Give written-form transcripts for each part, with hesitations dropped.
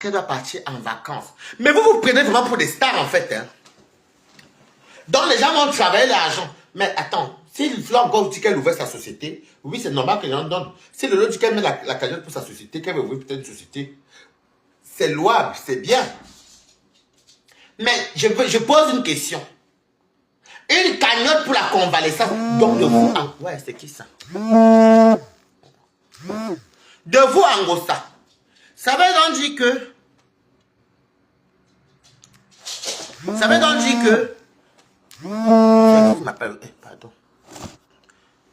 qu'elle doit partir en vacances. Mais vous vous prenez vraiment pour des stars en fait. Hein? Donc les gens vont travailler l'argent. Mais attends, si Fleur encore dit qu'elle ouvre sa société, oui c'est normal qu'elle en donne. Si le lot dit qu'elle met la cagnotte pour sa société, qu'elle veut ouvrir peut-être une société, c'est louable, c'est bien. Mais je pose une question. Une cagnotte pour la convalescence. Donc de vous en... Ouais, c'est qui ça? De vous en Gossa. Ça veut donc dire que... Ça veut donc dire que... Pardon.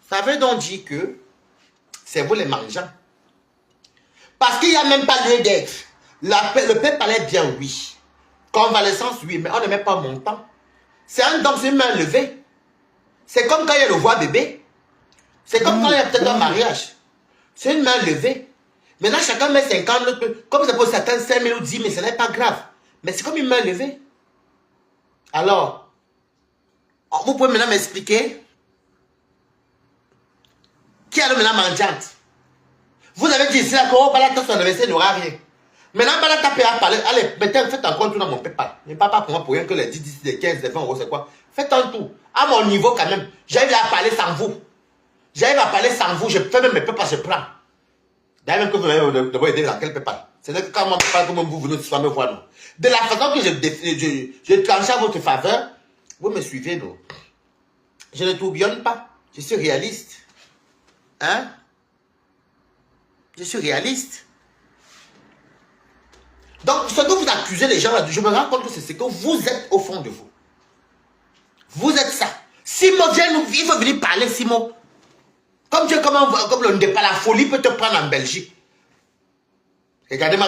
Ça veut donc dire que... C'est vous les mangeants. Parce qu'il n'y a même pas lieu d'être. Le peuple parlait bien, oui. Convalescence, oui, mais on ne met pas montant. C'est un don, c'est une main levée. C'est comme quand il y a le voix bébé. C'est comme quand il y a peut-être un mariage. C'est une main levée. Maintenant, chacun met 50, comme c'est pour certains 5 000 ou 10 000, ce n'est pas grave. Mais c'est comme une main levée. Alors, vous pouvez maintenant m'expliquer qui est le maintenant mendiante? Vous avez dit ici là que oh, Balata, son anniversaire n'aura rien. Maintenant, Balata peut parler. Allez, mettez, faites un compte dans mon PayPal. Ne pas pour moi pour rien que les 10, 10, les 15, les 20 euros, c'est quoi? Faites un tour. À mon niveau, quand même, j'arrive à parler sans vous. J'arrive à parler sans vous. Je fais même mes PayPal, je prends. D'ailleurs, même que vous m'avez d'abord aidé dans quel PayPal. C'est que quand moi, je parle comme vous venez de me voir, non. De la façon que je tranche à votre faveur, vous me suivez, non. Je ne tourbillonne pas. Je suis réaliste. Hein? Je suis réaliste. Donc, ce que vous accusez les gens là, je me rends compte que c'est ce que vous êtes au fond de vous. Vous êtes ça. Simon, il faut venir parler, Simon. Comme le Ndépa, la folie peut te prendre en Belgique. Regardez-moi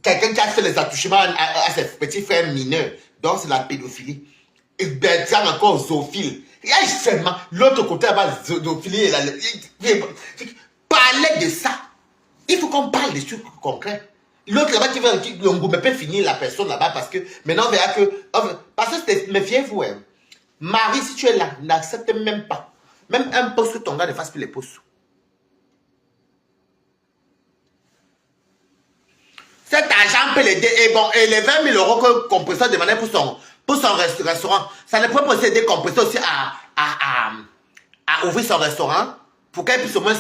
quelqu'un qui a fait les attouchements à ses petits frères mineurs. Donc, c'est la pédophilie. Et Bertrand encore zoophile. Il y a seulement l'autre côté là-bas, zoophilie. Parlez de ça. Il faut qu'on parle des trucs concrets. L'autre là-bas qui veut ne peut finir la personne là-bas parce que maintenant on verra que. Parce que méfiez-vous. Hein. Marie, si tu es là, n'accepte même pas. Même un poste sur ton gars ne fasse plus les postes. Cet argent peut l'aider. Et bon, et les 20 000 euros que Compresseur demandait pour son restaurant, ça ne peut pas aider Compresseur aussi à ouvrir son restaurant pour qu'elle puisse au moins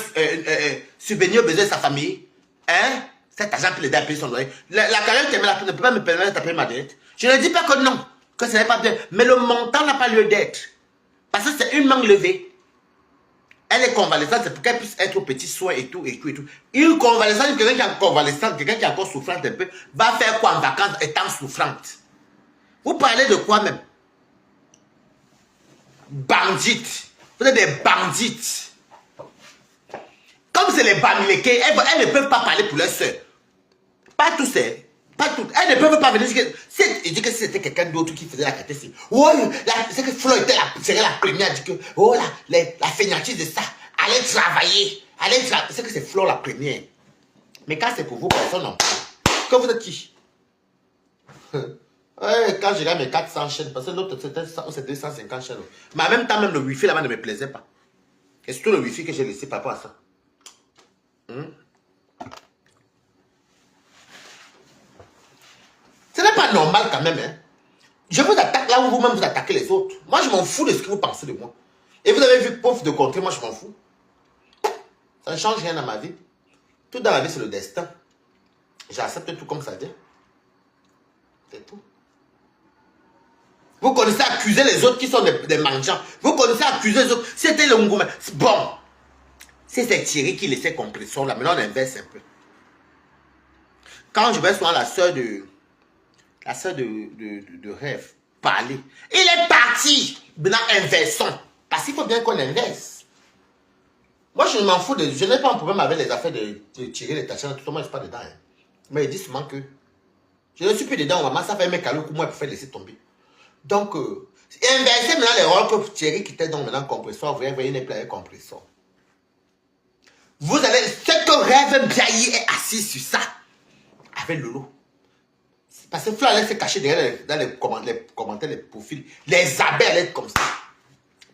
subvenir aux besoins de sa famille. Hein? Cet argent peut l'aider à payer son loyer. La carrière qui ne peut pas me permettre de payer ma dette. Je ne dis pas que non, que ce n'est pas bien. Mais le montant n'a pas lieu d'être. Parce que c'est une main levée. Elle est convalescente, c'est pour qu'elle puisse être au petit soin et tout, et tout, et tout. Une convalescente, quelqu'un qui est convalescent, quelqu'un qui est encore souffrante un peu, va faire quoi en vacances étant souffrante? Vous parlez de quoi même? Bandites. Vous êtes des bandites. Comme c'est les bamilekés, elles ne peuvent pas parler pour leur soeur. Pas tous, pas toutes. Elles ne peuvent pas venir dire que... Je dis que si c'était quelqu'un d'autre qui faisait la catégorie, oh, c'est que Flo serait la première à dire que, oh, la fainéantise de ça, allez travailler. C'est que c'est Flo la première. Mais quand c'est pour vous, personne non plus. Que vous êtes qui? Ouais, quand j'ai mes 400 chaînes, parce que l'autre c'était 250 chaînes. Mais en même temps, même le wifi là-bas ne me plaisait pas. Et surtout le wifi que j'ai laissé par rapport à ça. Ce n'est pas normal quand même. Hein. Je vous attaque là où vous-même vous attaquez les autres. Moi, je m'en fous de ce que vous pensez de moi. Et vous avez vu pauvre de contrée, moi je m'en fous. Ça ne change rien dans ma vie. Tout dans la vie, c'est le destin. J'accepte tout comme ça vient. C'est tout. Vous connaissez accuser les autres qui sont des mangeants. Vous connaissez accuser les autres. C'était le Ngoumé. Bon. C'est Thierry qui laissait Compresseur là. Maintenant, on inverse un peu. Quand je vais souvent la soeur de Rêve parler, il est parti. Maintenant, inversons. Parce qu'il faut bien qu'on inverse. Moi, je m'en fous. Je n'ai pas un problème avec les affaires de tirer les tâches. Tout le monde, je suis pas dedans. Hein. Mais il dit souvent que je ne suis plus dedans. Maman, ça fait un mec à l'eau pour moi pour faire laisser tomber. Donc, inverser maintenant les rôles que Thierry qui était donc maintenant Compresseur, vous voyez, il n'est plus avec Compresseur. Vous allez, ce que Rêve Biaye est assis sur ça, avec Lolo. Parce que Flo allait se cacher derrière dans les commentaires, les profils. Les abeilles allaient être comme ça.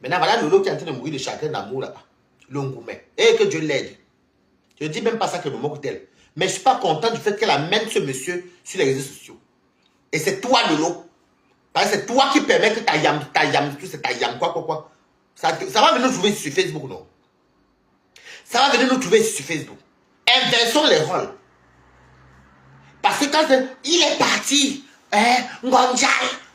Maintenant, voilà Lolo qui est en train de mourir de chagrin d'amour là-bas. Le Ngoumé. Et que Dieu l'aide. Je ne dis même pas ça que je me moque d'elle. Mais je ne suis pas content du fait qu'elle amène ce monsieur sur les réseaux sociaux. Et c'est toi, Lolo. Parce que c'est toi qui permet que ta yam, tout c'est ta yam, quoi. Ça va venir nous trouver sur Facebook, non? Ça va venir nous trouver sur Facebook. Inversons les rôles. Parce que quand il est parti, Ngonja,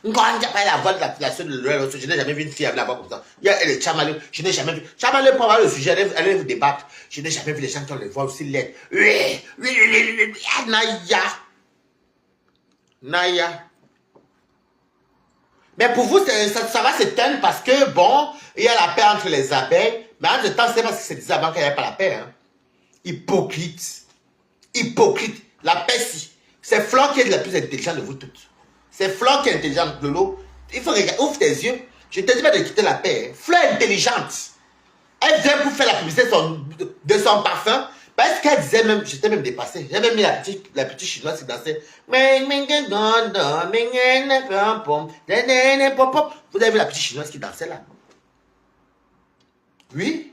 la voix de la soeur de l'heure, je n'ai jamais vu une fille avec la voix comme ça. Elle est Chamalé, je n'ai jamais vu. Chamalé, pour avoir le sujet, elle va vous débattre. Je n'ai jamais vu les gens qui ont les voix aussi laides. Naya. Mais pour vous, ça va s'éteindre parce que, bon, il y a la paix entre les abeilles. Mais en même temps, c'est parce que c'est des avant qu'il n'y avait pas la paix. Hein. Hypocrite. Hypocrite. La paix, si. C'est Flore qui est la plus intelligente de vous toutes. C'est Flore qui est intelligente, Lolo. Il faut regarder, ouvre tes yeux. Je te dis pas de quitter la paix. Hein. Flore est intelligente. Elle vient pour faire la publicité de son parfum. Parce qu'elle disait même, j'étais même dépassé. J'ai même mis la petite chinoise qui dansait. Vous avez vu la petite chinoise qui dansait là? Oui.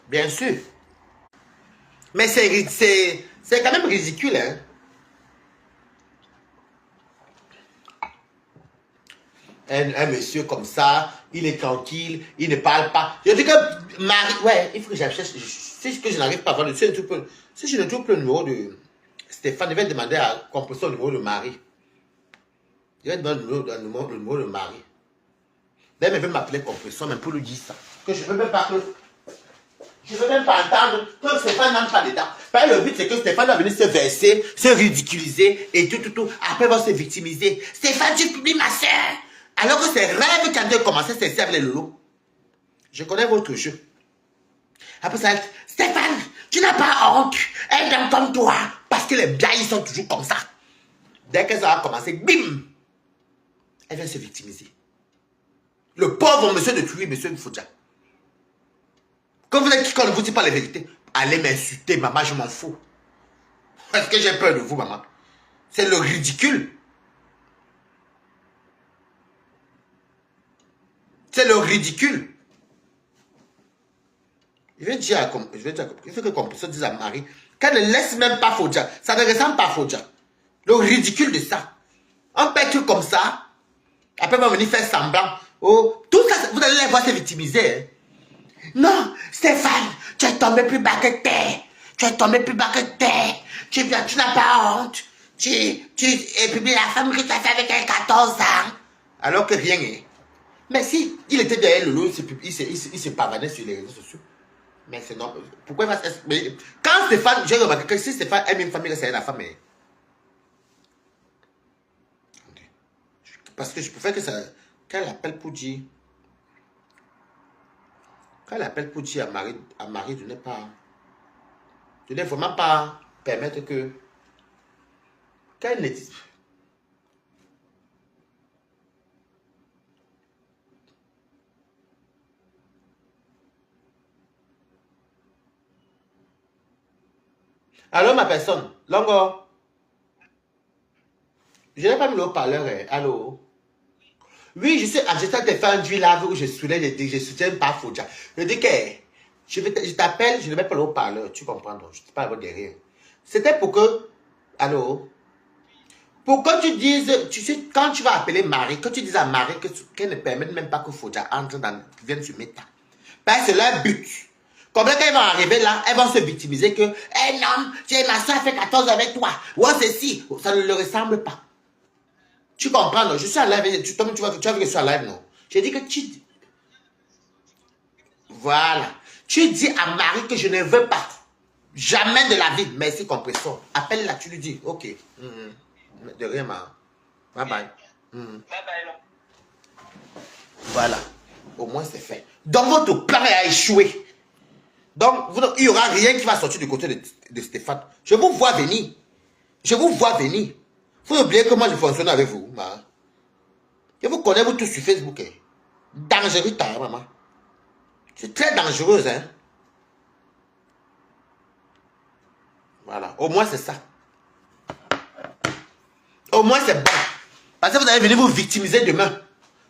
Bien sûr. Mais c'est quand même ridicule, hein. Un monsieur comme ça, il est tranquille, il ne parle pas. Je dis que Marie, ouais, il faut que j'achète. Si je n'arrive pas à voir si je ne trouve plus le numéro de Stéphane, je vais demander à composer le numéro de Marie. Je vais demander le numéro de Marie. D'ailleurs, il veut m'appeler compression, mais pour lui dire ça. Que je ne veux même pas entendre que Stéphane n'entre pas dedans. Parce que le but, c'est que Stéphane va venir se verser, se ridiculiser et tout. Après, il va se victimiser. Stéphane, tu publies ma soeur. Alors que c'est rêve qui a dû commencer, c'est avec les lolos. Je connais votre jeu. Après ça, Stéphane, tu n'as pas honte. Un homme comme toi. Parce que les blagues, ils sont toujours comme ça. Dès que ça va commencer, bim, elle vient se victimiser. Le pauvre monsieur de tuer, monsieur Nfoudja. Quand vous êtes qui, quand ne vous dit pas la vérité, allez m'insulter, maman, je m'en fous. Parce que j'ai peur de vous, maman. C'est le ridicule. C'est le ridicule. Je vais dire, il faut que Compression dise à Marie qu'elle ne laisse même pas Fodja. Ça ne ressemble pas à Fodja. Le ridicule de ça. Un pète comme ça, après on va venir faire semblant. Oh, tout ça, vous allez les voir se victimiser. Hein. Non, Stéphane, tu es tombé plus bas que terre. Tu es tombé plus bas que terre. Tu n'as pas honte. Tu es publié la femme que tu as fait avec elle 14 ans. Alors que rien n'est. Mais si, il était derrière le lot, il se pavanait sur les réseaux sociaux. Mais c'est non. Pourquoi il va se... Quand Stéphane, j'ai remarqué que si Stéphane aime une famille, c'est la femme. Parce que je préfère que ça... Qu'elle appelle pour dire... Quand elle appelle pour dire à Marie de ne pas... De ne vraiment pas permettre que... Qu'elle ne dise... Allô, ma personne. Longo. Je n'ai pas mis le haut-parleur. Allô. Oui, je sais. J'étais en train de faire un duel là où je soutiens pas Fodja. Je dis que je t'appelle, je ne mets pas le haut-parleur. Tu comprends donc. Je ne sais pas derrière. C'était pour que... Allô. Pour que tu dises... Tu sais, quand tu vas appeler Marie, que tu dises à Marie qu'elle ne permet même pas que Fodja entre vienne sur Meta. Parce que c'est leur but. Comme là, quand ils vont arriver là, elles vont se victimiser que, non, ma soeur fait 14 avec toi. Ouais, c'est si. Ça ne leur ressemble pas. Tu comprends, non? Je suis en live. Tu as vu que je suis en live, non? J'ai dit que tu... Voilà. Tu dis à Marie que je ne veux pas. Jamais de la vie. Merci, compression. Appelle-la, tu lui dis. Ok. De rien, ma. Bye bye. Bye bye. Voilà. Au moins, c'est fait. Donc, votre plan a échoué. Donc, il n'y aura rien qui va sortir du côté de Stéphane. Je vous vois venir. Je vous vois venir. Vous oubliez que moi, je fonctionne avec vous. Ma. Je vous connais, vous tous sur Facebook. Hein. Dangereux, maman. C'est très dangereux, hein. Voilà. Au moins, c'est ça. Au moins, c'est bon. Parce que vous allez venir vous victimiser demain.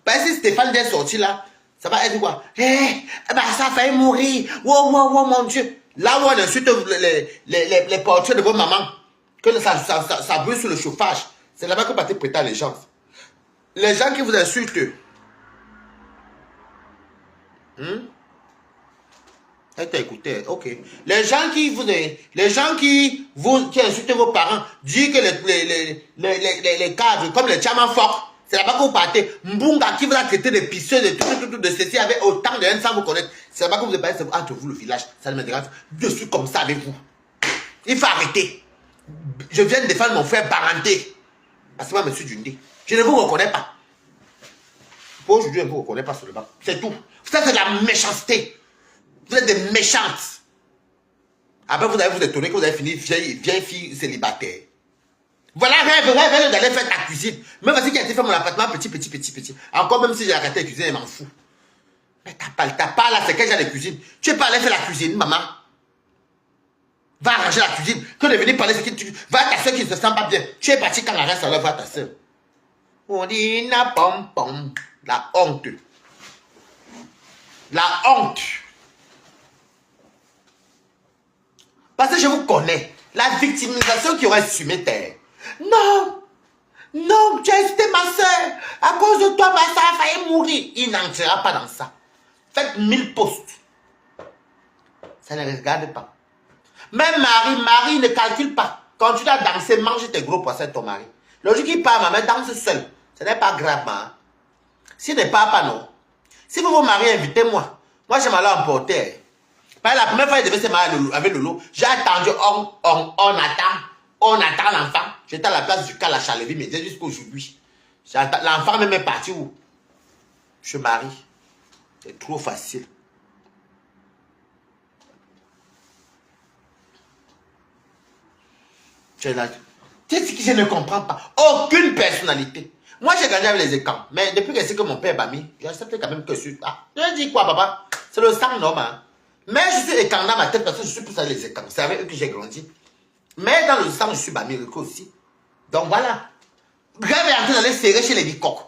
Parce que si Stéphane vient sortir là, ça va être quoi? Ça a failli mourir. Wow, mon Dieu. Là où on insulte les porteurs de vos mamans, que ça brûle sous le chauffage, c'est là-bas que vous partez prêter allégeance. Les gens qui vous insultent, écoutez, ok. Les gens qui insultent vos parents, disent que les cadres, comme les Tchaman-Fok, c'est là-bas que vous partez. Mbunga qui vous a traité de pisseux, de ceci, avec autant de haine sans vous connaître. C'est là-bas que vous êtes passé entre vous, le village. Ça ne m'intéresse. Je suis comme ça avec vous. Il faut arrêter. Je viens de défendre mon frère Baranté. Parce que moi, M. Dundé, je ne vous reconnais pas. Pour aujourd'hui, je ne vous reconnais pas seulement. C'est tout. Ça, c'est de la méchanceté. Vous êtes des méchantes. Après, vous allez vous étonner que vous avez fini vieille fille célibataire. Voilà, rêve d'aller faire ta cuisine. Même si qui a été fait mon appartement petit. Encore même si j'ai arrêté la cuisine, elle m'en fout. Mais t'as pas là, c'est quel genre de cuisine? Tu es pas allé faire la cuisine, maman. Va arranger la cuisine. Que de venir parler, va à ta soeur qui ne se sent pas bien. Tu es parti quand la reste, alors va à ta soeur. On dit na pom pom. La honte. La honte. Parce que je vous connais. La victimisation qui aurait sumé terre. Non, tu as insulté ma soeur. À cause de toi, ma soeur a failli mourir. Il n'entrera pas dans ça. Faites 1000 postes. Ça ne regarde pas. Même Marie ne calcule pas. Quand tu dois danser, mange tes gros poissons ton mari. Le jour qu'il part, ma mère danse seule. Ce n'est pas grave, hein. S'il ne part pas, non. Si vous vous mariez, invitez-moi. Moi, je m'allais emporter. La première fois, il devait se marier avec Lolo. J'ai attendu, on attend l'enfant. J'étais à la place du cas, la Charleville, mais jusqu'aujourd'hui. L'enfant même est parti où? Je marie. C'est trop facile. Tu sais ce que je ne comprends pas? Aucune personnalité. Moi, j'ai gagné avec les écrans. Mais depuis que c'est que mon père m'a mis, j'accepte quand même que je suis... Ah, je dis quoi, papa? C'est le sang, non, hein? Mais je suis écran dans ma tête parce que je suis plus avec les écrans. C'est avec eux que j'ai grandi. Mais dans le sang, je suis bamérique aussi. Donc voilà. Grève est en train d'aller serrer chez les bicoques.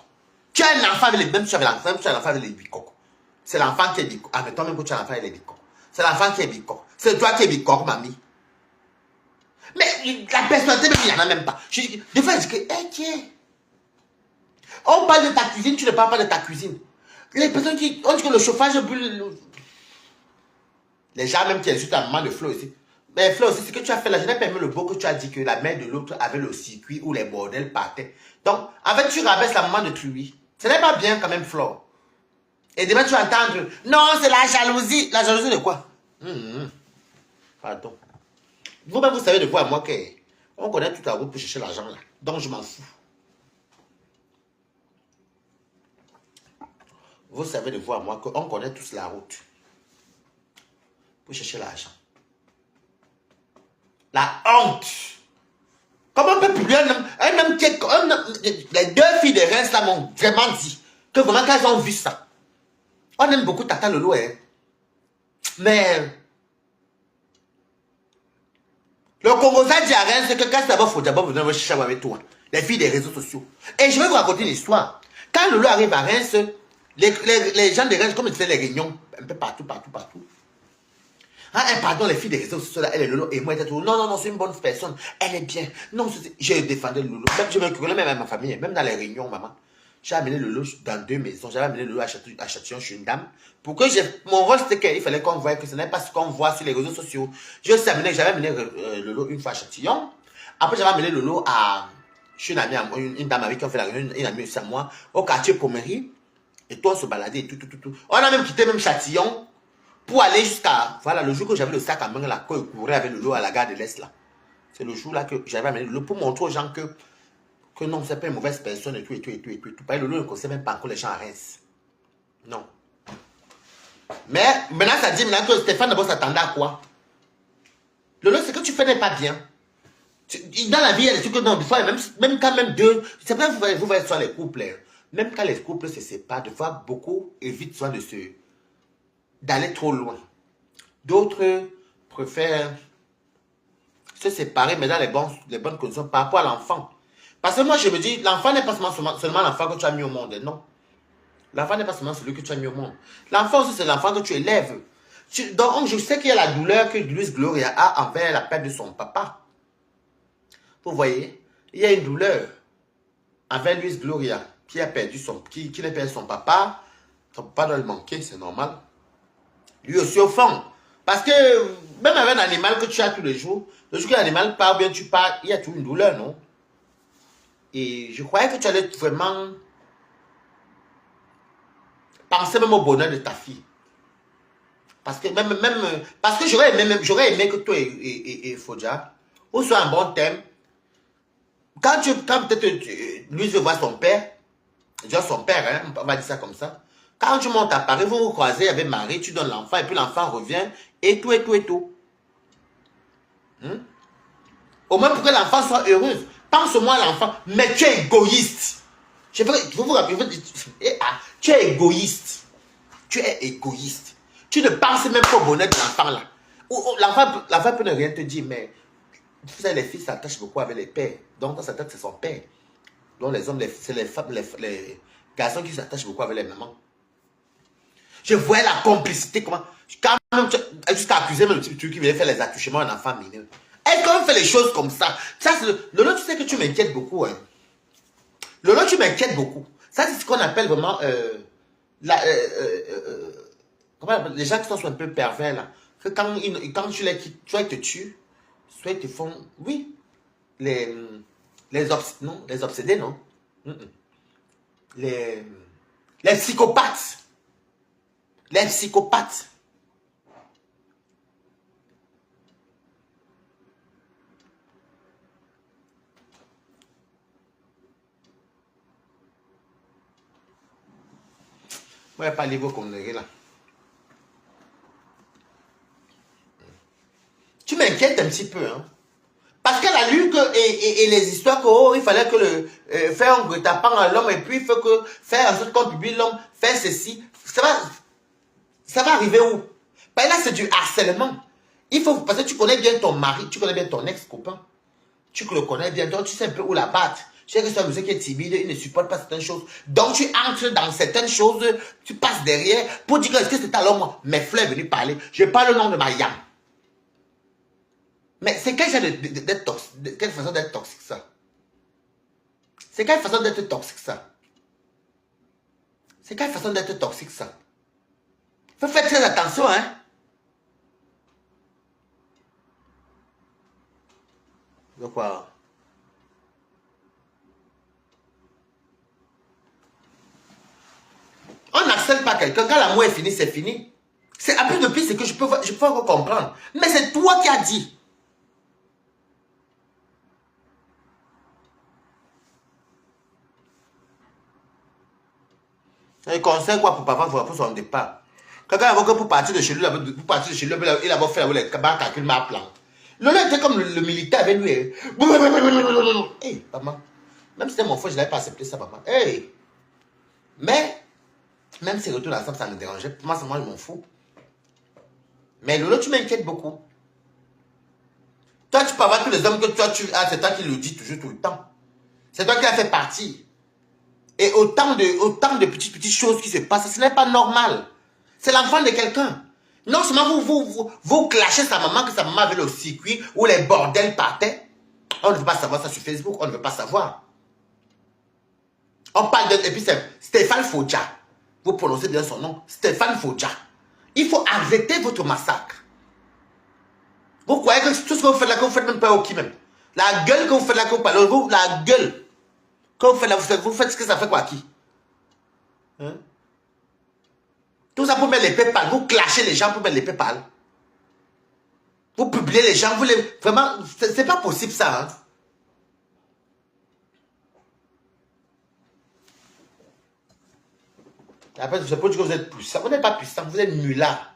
Tu as un enfant avec les... Même si tu as un enfant avec les bicoques. C'est l'enfant qui est bicoque. Ah, mais toi même que tu as un enfant avec les bicoques. C'est l'enfant qui est bicoque. C'est toi qui es bicoque, mamie. Mais la personnalité, même, il n'y en a même pas. Des fois, je dis que, tiens. On parle de ta cuisine, tu ne parles pas de ta cuisine. Les personnes qui... On dit que le chauffage brûle... Les gens même qui insultent la maman de Flo aussi. Mais Flo aussi, ce que tu as fait là, je n'ai pas aimé le beau que tu as dit que la mère de l'autre avait le circuit où les bordels partaient. Donc, en fait, tu rabaisses la maman de Truy. Ce n'est pas bien quand même, Flo. Et demain, tu vas entendre, non, c'est la jalousie. La jalousie de quoi? Pardon. Vous-même, vous savez de quoi, moi, on connaît toute la route pour chercher l'argent là. Donc, je m'en fous. Vous savez de quoi, moi, qu'on connaît tous la route pour chercher l'argent. La honte. Comment on peut publier un homme qui est... Les deux filles de Reims là m'ont vraiment dit que vraiment qu'elles ont vu ça. On aime beaucoup Tata Lolo, hein. Mais... Le Congolais dit à Reims que quand ça va, il faut d'abord venir chercher avec toi. Les filles des réseaux sociaux. Et je vais vous raconter une histoire. Quand Lolo arrive à Reims, les gens de Reims, comme ils faisaient les réunions, un peu partout. Ah, pardon, les filles des réseaux sociaux, elle est Lolo, et moi, elle était tout. Non, c'est une bonne personne. Elle est bien. Non, j'ai défendu Lolo. Même, je me reculais même à ma famille, même dans les réunions, maman. J'ai amené Lolo dans 2 maisons. J'avais amené Lolo à Châtillon chez une dame. Pour que mon rôle, c'était qu'il fallait qu'on voie que ce n'est pas ce qu'on voit sur les réseaux sociaux. J'avais amené Lolo une fois à Châtillon. Après, j'avais amené Lolo à... Chez une amie, une dame avec qui on fait la réunion, une amie aussi à moi, au quartier Pommery. Et toi, on se baladait et tout. On a même quitté même Châtillon. Pour aller jusqu'à... Voilà, le jour que j'avais le sac à main là, quand il courait avec Lolo à la gare de l'Est là. C'est le jour là que j'avais amené Lolo pour montrer aux gens que non, c'est pas une mauvaise personne et tout. Parce que Lolo ne connaissait même pas encore les gens à Reims. Non. Mais maintenant, ça dit maintenant que Stéphane d'abord s'attendait à quoi? Lolo, ce que tu fais n'est pas bien. Dans la vie, il y a des trucs que non, des fois, même quand même deux... C'est vrai que vous voyez sur les couples. Hein. Même quand les couples se séparent, des fois, beaucoup évitent soit d'aller trop loin. D'autres préfèrent se séparer, mais dans les bonnes conditions par rapport à l'enfant. Parce que moi, je me dis, l'enfant n'est pas seulement l'enfant que tu as mis au monde. Non. L'enfant n'est pas seulement celui que tu as mis au monde. L'enfant aussi, c'est l'enfant que tu élèves. Donc, je sais qu'il y a la douleur que Luis Gloria a envers la perte de son papa. Vous voyez, il y a une douleur envers Luis Gloria qui a perdu qui a perdu son papa. Son papa doit le manquer, c'est normal. Lui aussi au fond. Parce que même avec un animal que tu as tous les jours, le jour que l'animal part bien, tu pars, il y a toujours une douleur, non? Et je croyais que tu allais vraiment penser même au bonheur de ta fille. Parce que parce que j'aurais aimé que toi et Fodja, vous soyez un bon thème. Quand peut-être lui veut voir son père, déjà son père, hein, on va dire ça comme ça. Quand tu montes à Paris, vous vous croisez avec Marie, tu donnes l'enfant, et puis l'enfant revient, et tout, et tout, et tout. Au moins pour que l'enfant soit heureuse. Pense-moi à l'enfant, mais tu es égoïste. Je veux vous rappeler, tu es égoïste. Tu es égoïste. Tu ne penses même pas au bonheur de l'enfant là. L'enfant peut ne rien te dire, mais vous savez, les filles s'attachent beaucoup avec les pères. Donc dans sa tête, c'est son père. Donc les hommes, c'est les femmes, les garçons qui s'attachent beaucoup avec les mamans. Je voyais la complicité, comment. Quand même, jusqu'à accuser même le petit truc qui venait faire les attouchements à un enfant mineur. Est-ce qu'on fait les choses comme ça? Ça, Lolo, tu sais que tu m'inquiètes beaucoup. Hein. Lolo, tu m'inquiètes beaucoup. Ça, c'est ce qu'on appelle vraiment comment on appelle, les gens qui sont un peu pervers là. Que quand tu les quittes, soit ils te tuent, soit ils te font. Oui. Les obsédés, non? Les psychopathes. Les psychopathes. Moi, il n'y a pas les mots qu'on dirait là. Tu m'inquiètes un petit peu, hein. Parce qu'elle a lu et les histoires qu'il fallait que faire un guet-apens à l'homme et puis il faut que faire un autre qu'on publie l'homme, faire ceci. Ça va arriver où? Parce que là, c'est du harcèlement. Parce que tu connais bien ton mari, tu connais bien ton ex-copain. Tu le connais bien, donc tu sais un peu où la battre. Tu sais que c'est un monsieur qui est timide, il ne supporte pas certaines choses. Donc tu entres dans certaines choses, tu passes derrière pour dire que est-ce que c'est alors mes frères venus parler. Je parle le nom de ma yam. Mais c'est quelle façon d'être toxique ça? C'est quelle façon d'être toxique ça? C'est quelle façon d'être toxique ça? Faut faire très attention, hein? De quoi? On n'harcèle pas quelqu'un. Quand l'amour est fini, c'est fini. C'est après depuis ce que je peux comprendre. Mais c'est toi qui as dit. Il conseille quoi pour papa pour son départ? Quelqu'un a pour partir de chez lui, il a fait les calculs ma plante. Lolo était comme le militaire avec lui. Hey, maman. Même si c'était mon frère, je n'avais pas accepté ça, maman. Hey. Mais, même si retourne ensemble, ça me dérangeait. Pour moi, je m'en fous. Mais Lolo, tu m'inquiètes beaucoup. Toi, tu peux avoir tous les hommes que toi, c'est toi qui le dis toujours tout le temps. C'est toi qui as fait partie. Et autant de petites choses qui se passent, ce n'est pas normal. C'est l'enfant de quelqu'un. Non seulement vous clashez sa maman, que sa maman avait le circuit où les bordels partaient. On ne veut pas savoir ça sur Facebook, on ne veut pas savoir. On parle de... Et puis c'est Stéphane Fodja. Vous prononcez bien son nom. Stéphane Fodja. Il faut arrêter votre massacre. Vous croyez que tout ce que vous faites là, que vous faites même pas au qui même. La gueule que vous faites là, que vous parlez, la gueule que vous faites là, vous faites ce que ça fait quoi à qui? Hein? Tout ça pour mettre les PayPal. Vous clashez les gens pour mettre les PayPal. Vous publiez les gens. Vraiment, c'est pas possible ça. Hein? Après, je sais pas dire que vous êtes puissant. Vous n'êtes pas puissant, vous êtes nulard.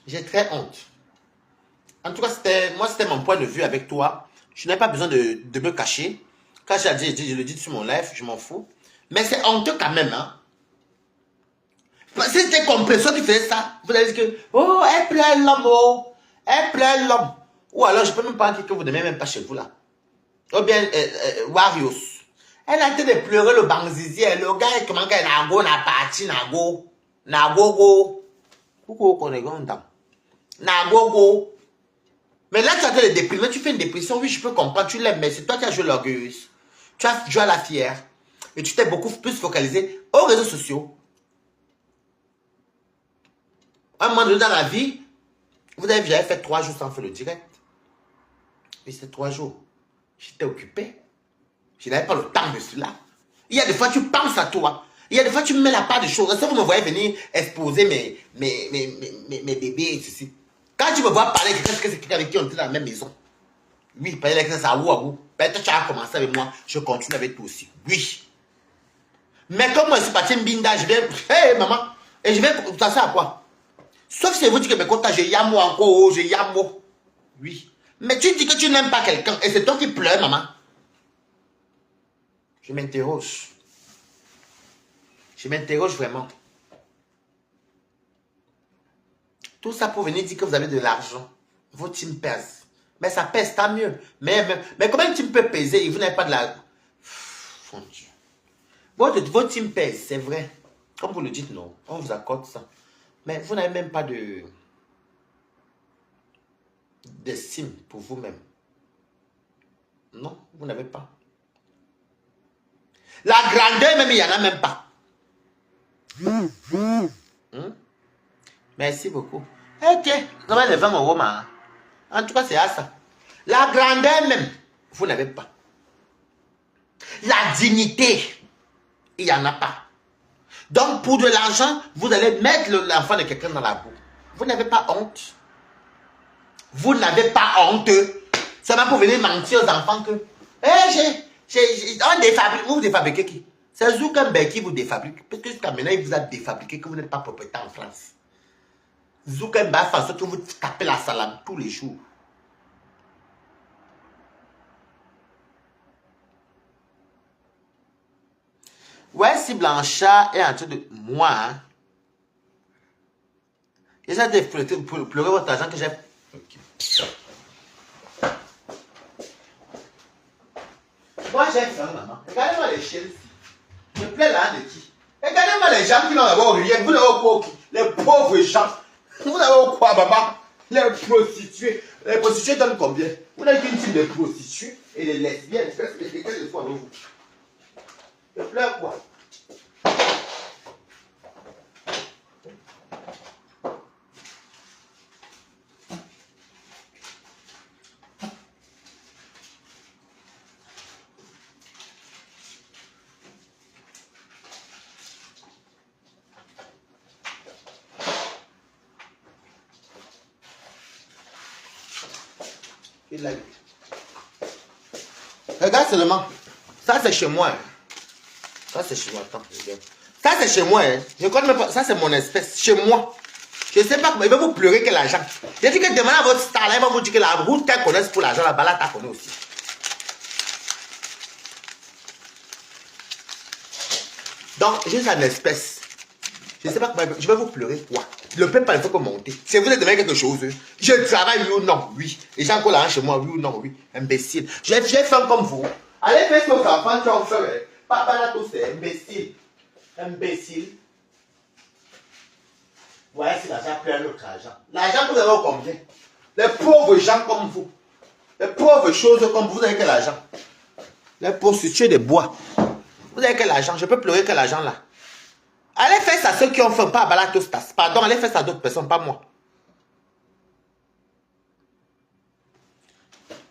J'ai très honte. En tout cas, c'était mon point de vue avec toi. Je n'ai pas besoin de me cacher. Quand j'ai dit, je le dis sur mon live, je m'en fous. Mais c'est honteux quand même. Hein? Si c'était Compression qui faisait ça, vous allez dire que, oh, elle plaît l'homme, oh, elle plaît l'homme. Ou alors, je peux même pas dire que vous n'aimez même pas chez vous là. Ou bien, Warriors. Elle a été de pleurer le bangzizier. Le gars, comment qu'il n'a parti, n'a go. Pourquoi on est content? N'a go. Mais là, tu as été déprimer, tu fais une dépression. Oui, je peux comprendre, tu l'aimes, mais c'est toi qui as joué l'orgueilleuse. Tu as joué à la fière. Et tu t'es beaucoup plus focalisé aux réseaux sociaux. Un moment donné dans la vie, vous avez déjà fait 3 jours sans faire le direct. Et c'est 3 jours. J'étais occupé. Je n'avais pas le temps de cela. Il y a des fois, tu penses à toi. Il y a des fois, tu mets la part de choses. Si vous me voyez venir exposer mes bébés et ceci. Quand tu me vois parler avec quelqu'un, c'est quelqu'un avec qui on était dans la même maison. Oui, parler avec ça, ça à vous. Peut-être que tu as commencé avec moi, je continue avec toi aussi. Oui. Mais comme moi, je suis parti Mbinda, je vais. Hé, maman. Et je vais. Ça sert à quoi? Sauf si vous dites que mes comptes, j'ai yamo encore, j'ai yamo. Oui. Mais tu dis que tu n'aimes pas quelqu'un et c'est toi qui pleures, maman. Je m'interroge. Je m'interroge vraiment. Tout ça pour venir dire que vous avez de l'argent. Votre team pèse. Mais ça pèse, tant mieux. Mais comment une team peut peser et vous n'avez pas de l'argent? Mon Dieu. Votre team pèse, c'est vrai. Comme vous le dites, non. On vous accorde ça. Mais vous n'avez même pas d'estime pour vous-même. Non, vous n'avez pas. La grandeur même, il n'y en a même pas. Merci beaucoup. Ok, ça va les 20 euros, ma. En tout cas, c'est à ça. La grandeur même, vous n'avez pas. La dignité, il n'y en a pas. Donc, pour de l'argent, vous allez mettre l'enfant de quelqu'un dans la boue. Vous n'avez pas honte. Vous n'avez pas honte. Seulement pour venir mentir aux enfants que... on défabrique. Vous défabriquez qui? C'est Zuckerberg qui vous défabrique. Parce que jusqu'à maintenant, il vous a défabriqué que vous n'êtes pas propriétaire en France. Zuckerberg fait en sorte que vous tapez la salade tous les jours. Ouais, si Blanchard est en train de... Moi, hein, j'essaie de pleurer votre argent que j'ai... Okay. Moi, j'ai faim, maman. Regardez-moi les chiens ici. Je plais là de qui? Regardez-moi les gens qui n'ont d'abord rien. Vous n'avez quoi? Les pauvres gens. Vous n'avez quoi, maman? Les prostituées. Les prostituées donnent combien? Vous n'avez qu'une team de prostituées et les lesbiennes. Qu'est-ce que je fais avec vous? Je pleure quoi? Regarde seulement. Ça, c'est chez moi. Ça, c'est chez moi. Attends, regarde. Ça, c'est chez moi. Je connais même pas. Ça, c'est mon espèce. Chez moi. Je ne sais pas comment. Il va vous pleurer que l'argent. J'ai dit que demandez à votre star là, il va vous dire que la route qu'elle connaît pour l'argent, la balade qu'elle connaît aussi. Donc, j'ai une espèce. Je ne sais pas comment. Je vais vous pleurer quoi? Le peuple ne faut que monter. Si vous êtes demandé quelque chose, je travaille, oui ou non? Oui. Et j'ai encore l'argent chez moi, oui ou non? Oui. Imbécile. J'ai fait comme vous. Allez faire ce que vos enfants tu as fait. Papa là, tout c'est imbécile. Imbécile. Voyez si l'argent plein notre argent. L'argent, vous avez combien? Les pauvres gens comme vous. Les pauvres choses comme vous, vous avez quel argent? Les prostituées de bois. Vous avez quel argent? Je peux pleurer quel argent là? Allez faire ça à ceux qui ont fait pas à Balatostas. Pardon, allez faire ça à d'autres personnes, pas moi.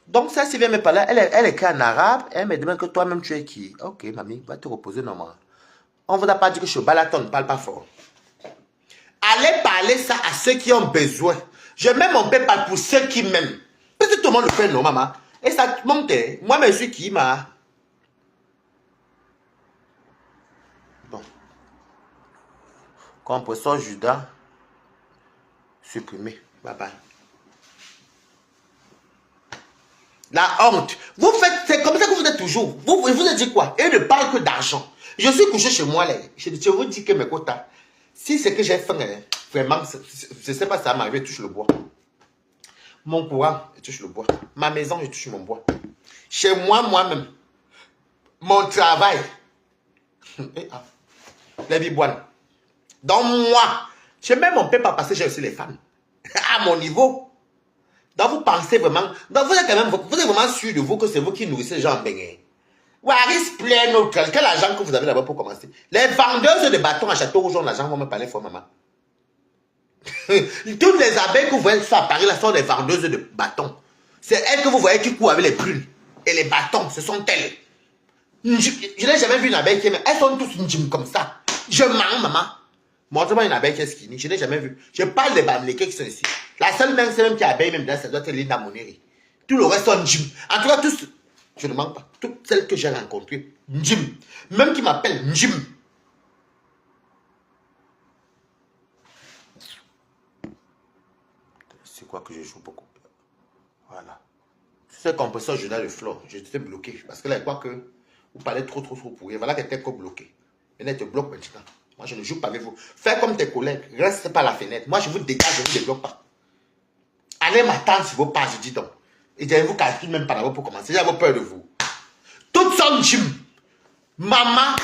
Donc ça, si vient me parler, elle écrit en arabe, elle me demande que toi-même tu es qui? Ok, mamie, va te reposer normalement. On ne vous a pas dit que je suis au Balaton, ne parle pas fort. Allez parler ça à ceux qui ont besoin. Je mets mon père pour ceux qui m'aiment. Parce que tout le monde le fait, non, maman? Et ça monte. Moi, je suis qui, ma? Bon. Compresseur Judas. Supprimé. Bye bye. La honte. Vous faites, c'est comme ça que vous êtes toujours. Vous avez dit quoi? Et ne parle que d'argent. Je suis couché chez moi, là. Je vous dis que mes quotas. Si c'est que j'ai fait, vraiment, je ne sais pas, ça m'arrive, je touche le bois. Mon courant, je touche le bois. Ma maison, je touche mon bois. Chez moi, moi-même. mon travail. Les biboines. Donc moi, je même mon père pas parce que j'ai aussi les femmes. À mon niveau. Donc vous pensez vraiment, donc vous êtes quand même, vous êtes vraiment sûr de vous que c'est vous qui nourrissez les gens en beignet. Waris plein autre. Quel argent que vous avez d'abord pour commencer? Les vendeuses de bâtons à Château-Rouge ont l'argent, vont me parler fort, maman. Toutes les abeilles que vous voyez sur Paris là sont des vendeuses de bâtons. C'est elles que vous voyez qui courent avec les prunes. Et les bâtons, ce sont elles. Je n'ai jamais vu une abeille qui aime. Elles sont tous une gym comme ça. Je mens, maman. Montre-moi une abeille qui est skinny. Je n'ai jamais vu. Je parle des bamléqués qui sont ici. La seule même, c'est même qui abeille, même là, ça doit être Linda Moneri. Tout le reste sont gym. En tout cas, tous, je ne manque pas. Toutes celles que j'ai rencontrées, gym. Même qui m'appellent gym. C'est quoi que je joue beaucoup? Voilà. Ce compresseur, je l'ai le floor. J'étais bloqué. Parce que là, quoi que vous parlez trop pour rien. Voilà qu'elle était bloqué. Elle te bloque maintenant. Moi, je ne joue pas avec vous. Fais comme tes collègues. Reste par la fenêtre. Moi, je vous dégage, je ne vous débloque pas. Allez m'attendre sur vos pages, dis donc. Et je vous calcule même pas d'abord pour commencer. J'ai peur de vous. Toutes sont gym. Maman,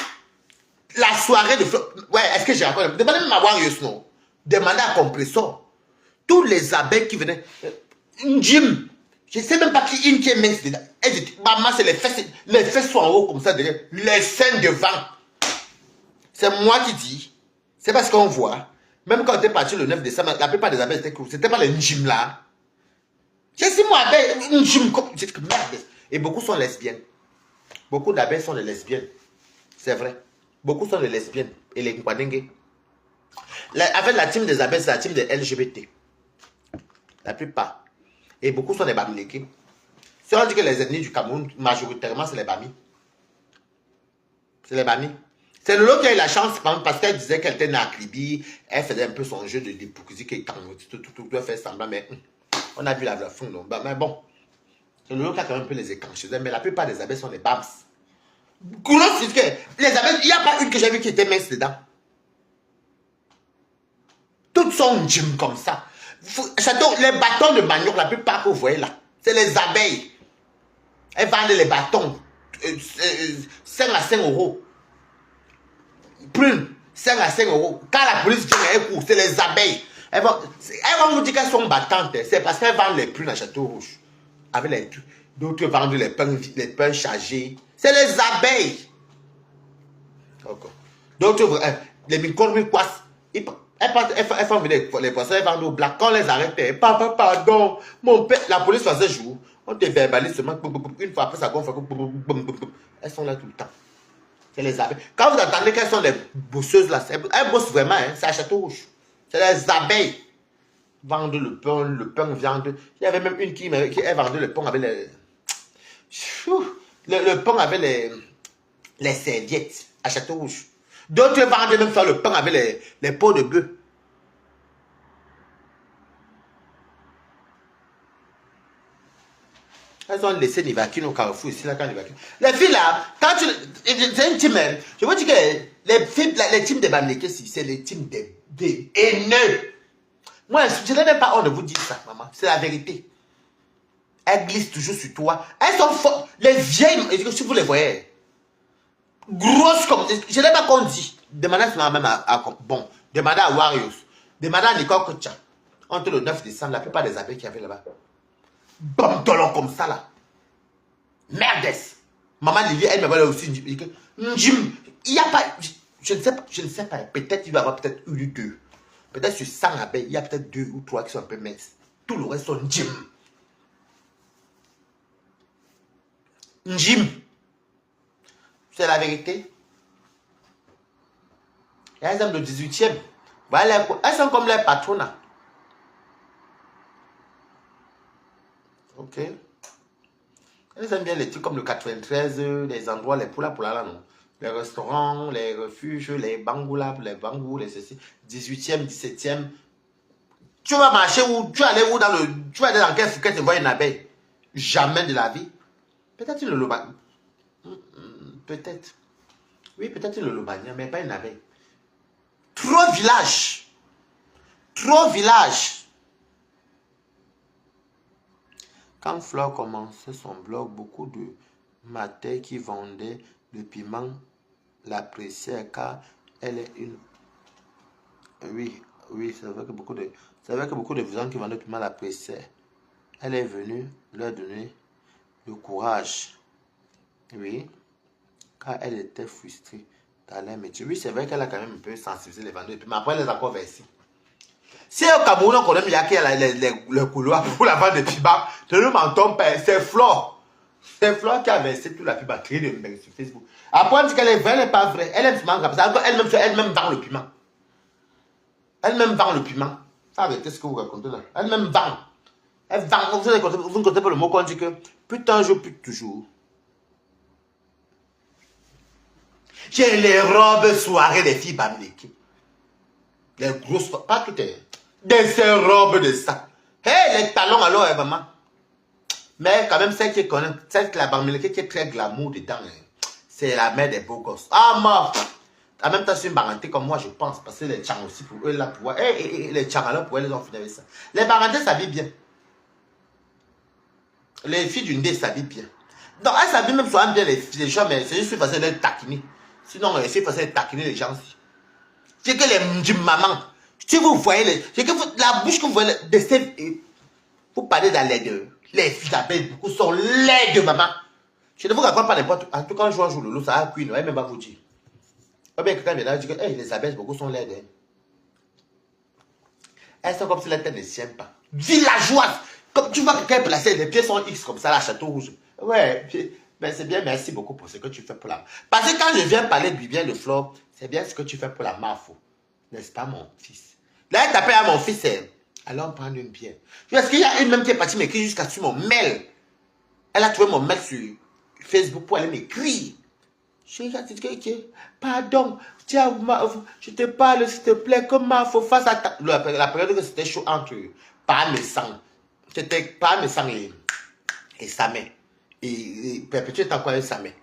la soirée de fleurs. Ouais, est-ce que j'ai encore. Demandez même à Warriors, non. Demandez à Compressor. Tous les abeilles qui venaient. Une gym. Je ne sais même pas qui est mince dedans. Maman, c'est les fesses sont en haut comme ça derrière. Les seins devant. C'est moi qui dis. C'est parce qu'on voit. Même quand on était parti le 9 décembre, la plupart des abeilles étaient cool. C'était pas les gym là. J'ai dit moi, abeille, une gym comme. Merde. Et beaucoup sont lesbiennes. Beaucoup d'abeilles sont des lesbiennes. C'est vrai. Beaucoup sont des lesbiennes. Et les Nkwadenge. Avec la team des abeilles, c'est la team des LGBT. La plupart. Et beaucoup sont des Bamileke. Si on dit que les ennemis du Cameroun, majoritairement, c'est les Bami. C'est les Bami. C'est Lolo qui a eu la chance, parce qu'elle disait qu'elle était née à Kribi, elle faisait un peu son jeu de l'hypocrisie, tout doit faire semblant, mais on a vu la fond, non. Mais bon, c'est Lolo qui a quand même un peu les écrans chez elle, mais la plupart des abeilles sont des Bams. Les abeilles, il n'y a pas une que j'ai vue qui était mince dedans. Toutes sont gym comme ça. Les bâtons de manioc, la plupart que vous voyez là, c'est les abeilles. Elles vendent les bâtons 5 à 5 euros. Prune, 5 à 5 euros. Quand la police vient, elle court, c'est les abeilles. Elles vont vous dire qu'elles sont battantes. C'est parce qu'elles vendent les prunes à Château-Rouge. Avec les d'autres vendent les pains chargés. C'est les abeilles. D'autres, les micro-microisses. Elles font venir les poissons, elles vendent au black. Quand on les arrête, papa, pardon, mon père, la police faisait jour. On te verbalise seulement, une fois après ça gonfle. Elles sont là tout le temps. C'est les abeilles. Quand vous entendez qu'elles sont les bosseuses là, elles bossent vraiment, hein, c'est à Château-Rouge. C'est les abeilles. Vendent le pain viande. Il y avait même une qui vendait le pain avec les. Le pain avec les serviettes à Château-Rouge. D'autres vendent même faire le pain avec les pots de bœuf. Elles ont laissé Nivakin au Carrefour ici, là, quand Nivakin. Les filles là, quand tu. C'est une team, hein. Je veux dire que les filles, les teams de Bamléké, c'est les teams des haineux. Moi, je n'ai même pas honte de vous dire ça, maman. C'est la vérité. Elles glissent toujours sur toi. Elles sont fortes. Les vieilles, si vous les voyez, grosses comme. Je n'ai pas qu'on dit. Demandez même bon, demandez à Warriors. Demandez à Nicole Kocha. Entre le 9 décembre, la plupart des abeilles qui avaient là-bas. Bam, comme ça là. Merdes. Maman Lily, elle me voit aussi. Jim, il n'y a pas. Je ne sais pas. Peut-être il va y avoir peut-être une ou deux. Peut-être sur 100 abeilles, il y a peut-être 2 ou 3 qui sont un peu minces. Tout le reste sont Jim. Jim. C'est la vérité. Il y a des hommes de 18e. Voilà, elles sont comme les patronats. Ok. Elles aiment bien les trucs comme le 93, les endroits, les poula là, non. Les restaurants, les refuges, les bangoulas, les bangous, les ceci. 18e, 17e. Tu vas marcher où? Tu vas aller où dans le. Tu vas aller dans quel fouquet tu vois une abeille? Jamais de la vie. Peut-être une lobania. Peut-être. Oui, peut-être une lobania, mais pas une abeille. Trop village. Trop village. Quand Fleur commençait son blog, beaucoup de matins qui vendaient le piment l'appréciait car elle est une... Oui, c'est vrai que beaucoup de... C'est vrai que beaucoup de gens qui vendent le piment l'appréciaient. Elle est venue leur donner le courage. Oui, car elle était frustrée dans leur métier. Oui, c'est vrai qu'elle a quand même un peu sensibilisé les vendeurs de piment. Après, elle les a convertis. Si au Cameroun, on connaît bien qu'il y a le couloir pour la vente de piment, ne nous mentons pas, c'est Flore. C'est Flore qui a versé toute la piment, créé de merde sur Facebook. Après, on dit qu'elle est vraie, elle n'est pas vraie. Elle aime piment comme ça. Elle-même vend le piment. Elle-même vend le piment. Arrêtez ce que vous racontez là. Elle-même vend. Elle vend. Vous ne comptez pas le mot qu'on dit que plus un jour, plus toujours. J'ai les robes soirées des filles Bamileki. Les grosses, pas toutes ces robes de ça. Hey, les talons alors, maman. Mais quand même, celle qui connaît, celle qui la Bamileki qui est très glamour dedans, c'est la mère des beaux gosses. Ah, mort. En même temps, c'est une baranté comme moi, je pense. Parce que les Tchang aussi, pour eux, là, pour les Tchang alors, pour eux, ils ont fini avec ça. Les barantés s'habillent bien. Les filles du Ndé s'habillent bien. Donc, elles s'habillent même souvent bien, les gens, mais c'est juste facile de taquiner. Sinon, c'est facile de taquiner les gens aussi. C'est que les mamans, si vous voyez, c'est que la bouche que vous voyez, vous parlez dans les deux. Les filles s'appellent beaucoup, sont laides, maman. Je ne vous raconte pas n'importe quoi. En tout cas, quand je joue le loup, ça a cuit, elle ne va même pas vous dire. Ou bien quelqu'un vient là, dit que hey, les abeilles, beaucoup sont laides. Hein. Elles sont comme si la tête ne tient pas. Villageoise. Comme tu vois quelqu'un placer, les pieds sont X comme ça, là, Château Rouge. Ouais, mais c'est bien, merci beaucoup pour ce que tu fais pour la... Parce que quand je viens parler du bien de Flore, c'est bien ce que tu fais pour la Mafo. N'est-ce pas, mon fils? Là, elle t'appelle à mon fils, allons prendre une bière. Est-ce qu'il y a une même qui est partie m'écrire jusqu'à sur mon mail? Elle a trouvé mon mail sur Facebook pour aller m'écrire. Je dis, pardon, tiens, je te parle, s'il te plaît, comment faut face à ta... La période que c'était chaud entre Pam et Sang. C'était Pam et Sang et Samé. Et Perpétuel est encore avec Samé.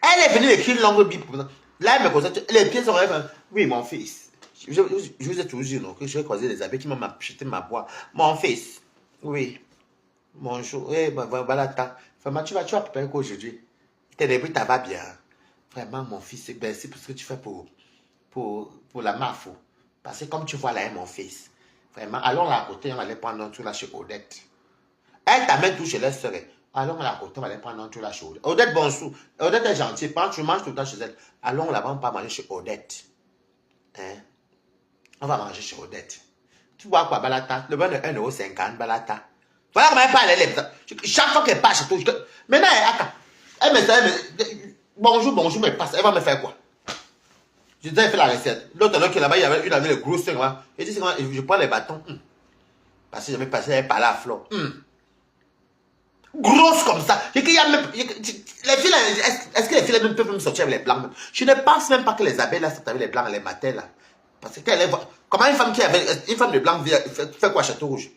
Elle est venue écrire une longue bible. Là, elle me constate, les pieds sont rêves. Oui, mon fils. Je vous ai toujours dit, non, que je vais croiser les abeilles qui m'ont acheté ma boîte. Mon fils. Oui. Bonjour. Oui, voilà, vraiment, tu vas préparer quoi aujourd'hui? Tes débris, ça va bien. Vraiment, mon fils, merci pour ce que tu fais pour la Mafo. Parce que comme tu vois là, mon fils, vraiment, allons là à côté, on va aller prendre un tour là chez Odette. Elle t'amène tout chez les sœurs. Allons là à côté, on va aller prendre un tour là chez Odette. Odette, bonjour. Odette est gentille. Quand tu manges tout le temps chez elle, allons là-bas, on va manger chez Odette. Hein? On va manger chez Odette. Tu vois quoi, Balata? Le bon de 1,50 €, Balata. Voilà comment elle parle. Chaque fois qu'elle passe chez toi, maintenant, elle me bonjour, mais passe. Elle va me faire quoi? Je disais, elle fait la recette. L'autre qui est là-bas, il y avait une avec les gros seins. Et dit, je prends les bâtons. Parce que j'avais passé, elle parlait à Flore. Grosse comme ça. Les filles, est-ce que les filles même peuvent me sortir avec les blancs? Je ne pense même pas que les abeilles là sortent avec les blancs les matins là. Parce que comment une femme qui avait une femme de blanc fait quoi à Château Rouge?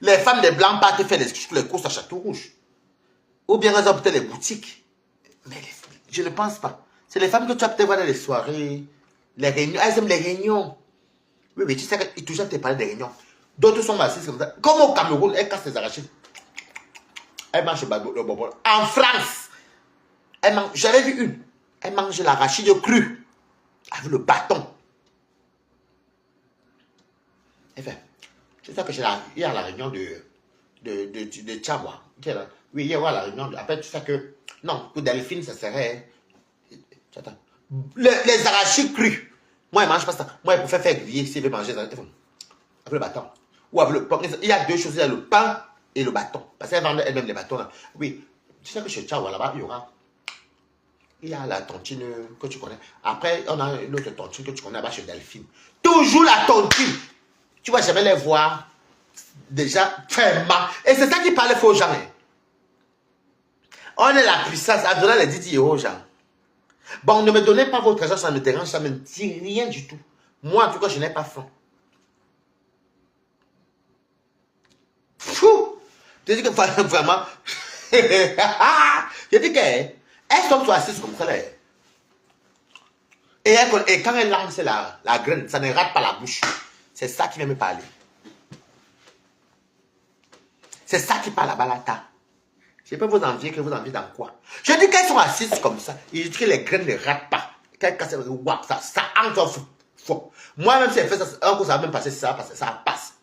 Les femmes de blanc partent faire les courses à Château Rouge. Ou bien elles ont peut-être les boutiques. Mais je ne pense pas. C'est les femmes que tu as peut-être voir dans les soirées, les réunions. Elles aiment les réunions. Oui, mais tu sais qu'ils toujours te parlent des réunions. D'autres sont assises comme ça. Comme au Cameroun, elles cassent les arachides. Elles mangent le bonbon. En France, j'avais vu une. Elle mange l'arachide cru. Avec le bâton. Enfin, c'est ça que j'ai là. Il y a la réunion de Tchawa. Oui, il y a la réunion. Après, tu sais que. Non, pour Delphine, ça serait. Attends. Les arachides crus. Moi, je ne mange pas ça. Moi, pour faire griller, s'il veut manger, avec le bâton. Ou avec le pain. Il y a deux choses. Il y a le pain et le bâton. Parce qu'elle vend elle-même les bâtons là. Oui. Tu sais que chez Tchawa, là-bas, il y a la tontine que tu connais. Après, on a une autre tontine que tu connais là-bas chez Delphine. Toujours la tontine. Tu vois, jamais les voir déjà vraiment. Et c'est ça qui parle aux gens. On est la puissance à donner les 10 € aux gens. Bon, ne me donnez pas votre argent, ça me dérange, ça ne me dit rien du tout. Moi, en tout cas, je n'ai pas faim. Fou! Tu dis que vraiment... Je dis qu'elles sont assises comme ça. Là. Et quand elle lance la graine, ça ne rate pas la bouche. C'est ça qui vient me parler. C'est ça qui parle à Balata. Je peux vous envier que vous enviez dans quoi? Je dis qu'elles sont assises comme ça. Il dit que les graines ne ratent pas. Ça entre fort. Moi-même, si elle fait ça, un coup, ça va même passer, ça passe.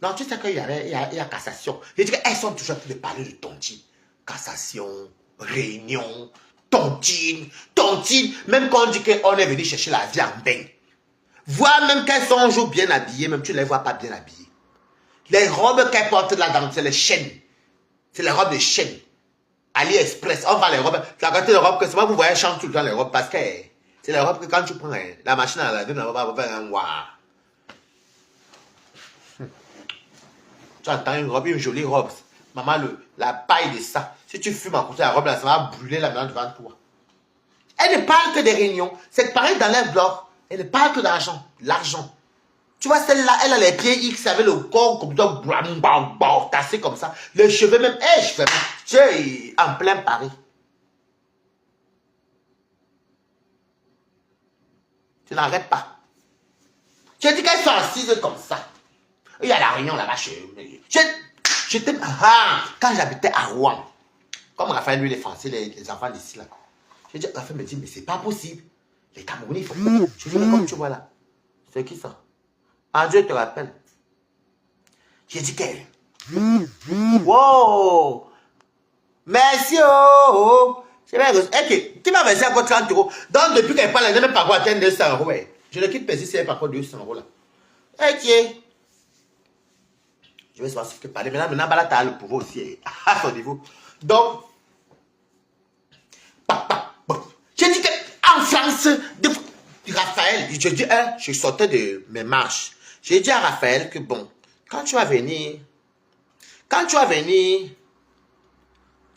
Non, tu sais qu'il y a cassation. Je dis qu'elles sont toujours en train de parler de tontine. Cassation, réunion, tontine. Même quand on dit qu'on est venu chercher la vie en bain. Vois même qu'elles sont un jour bien habillées, même tu ne les vois pas bien habillées. Les robes qu'elles portent là-dedans, c'est les chaînes. C'est les robes de chaîne. AliExpress, on vend les robes. La quantité de robes que c'est pas vous voyez chanter tout le temps les robes parce que c'est les robes que quand tu prends la machine à laver, on va faire un waouh. Tu entends une robe, une jolie robe. Maman, la paille de ça. Si tu fumes à côté de la robe, là, ça va brûler la main devant toi. Elle ne parle que des réunions. C'est pareil dans les blogs. Elle ne parle que d'argent. L'argent. Tu vois, celle-là, elle a les pieds X avec le corps comme ça, tassé comme ça. Les cheveux même, tu es en plein Paris. Tu n'arrêtes pas. Tu dis qu'elles sont assises comme ça. Il y a la réunion là-bas chez eux. Quand j'habitais à Rouen, comme Raphaël, lui, les Français, les enfants d'ici là, j'ai dit, Raphaël me dit, mais c'est pas possible. Les Camerounais, il faut pas. Je dis, mais comme tu vois là, c'est qui ça? Ah, Dieu te rappelle. J'ai dit qu'elle. Wow! Merci, oh! C'est bien. Ok, tu m'as versé encore 30 euros. Donc, depuis qu'elle parle, elle n'a même pas atteindre 200 euros. Ouais. Je le quitte Pessi, c'est pas encore 200 euros là. Ok. Je vais savoir ce que parler. Maintenant, Bala, tu as le pouvoir aussi. À son niveau. Donc, j'ai dit qu'en France, Raphaël, je dis, je sortais de mes marches. J'ai dit à Raphaël que bon, quand tu vas venir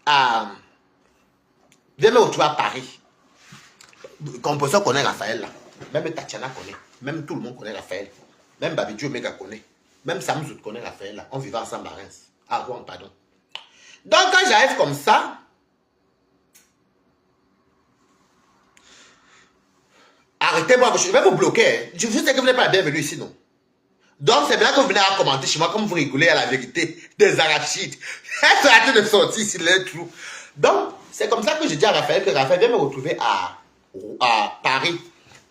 à... Viens me retrouver à Paris. Compositeur connaît Raphaël là. Même Tatiana connaît. Même tout le monde connaît Raphaël. Même Babidjo Omega connaît. Même Samzout connaît Raphaël là. On vivait ensemble à Reims. À Rouen, pardon. Donc quand j'arrive comme ça, arrêtez-moi, je vais vous bloquer. Je sais que vous n'êtes pas la bienvenue ici, non? Donc, c'est bien que vous venez à commenter chez moi, comme vous rigolez à la vérité des arachides. Elle est en train de sortir ici, les trous. Donc, c'est comme ça que je dis à Raphaël que Raphaël vient me retrouver à Paris.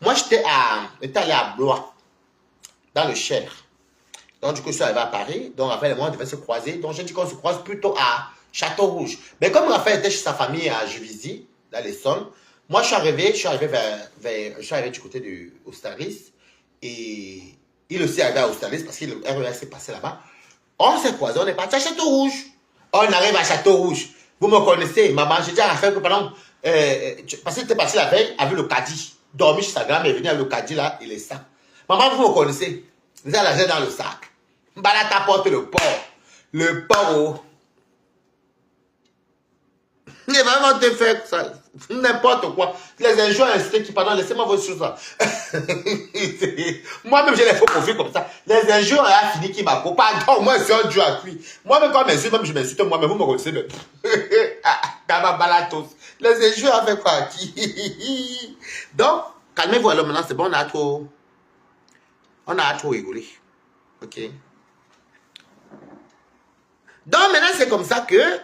Moi, j'étais allé à Blois, dans le Cher. Donc, du coup, je suis arrivé à Paris. Donc, Raphaël et moi, on devait se croiser. Donc, j'ai dit qu'on se croise plutôt à Château-Rouge. Mais comme Raphaël était chez sa famille à Juvisy, dans les Sommes, moi, je suis arrivé du côté de Austerlitz. Et il aussi arrivé à Austerlitz parce que le RER s'est passé là-bas. On s'est croisés, on est parti à Château-Rouge. On arrive à Château-Rouge. Vous me connaissez, maman, j'ai dit à Raphaël que pendant... parce que j'étais passé la veille avec le caddie. Dormi chez sa grand-mère, venu avec le caddie là et les sacs. Maman, vous me connaissez. Vous avez l'argent dans le sac. Mbala t'apporte le porc. Le porc, il va vraiment te faire ça. N'importe quoi. Les injures inscrits qui, pardon, laissez-moi vos choses là. Moi-même, j'ai les faux profils comme ça. Les injures, elle a fini qui m'a coupé. Pardon, moi, c'est un dieu à cuire. Moi-même, quand je m'insulte, même je m'insulte moi-même, vous me connaissez. Les injures avec quoi qui? Donc, calmez-vous alors maintenant, c'est bon, on a trop rigolé. Ok. Donc, maintenant, c'est comme ça que...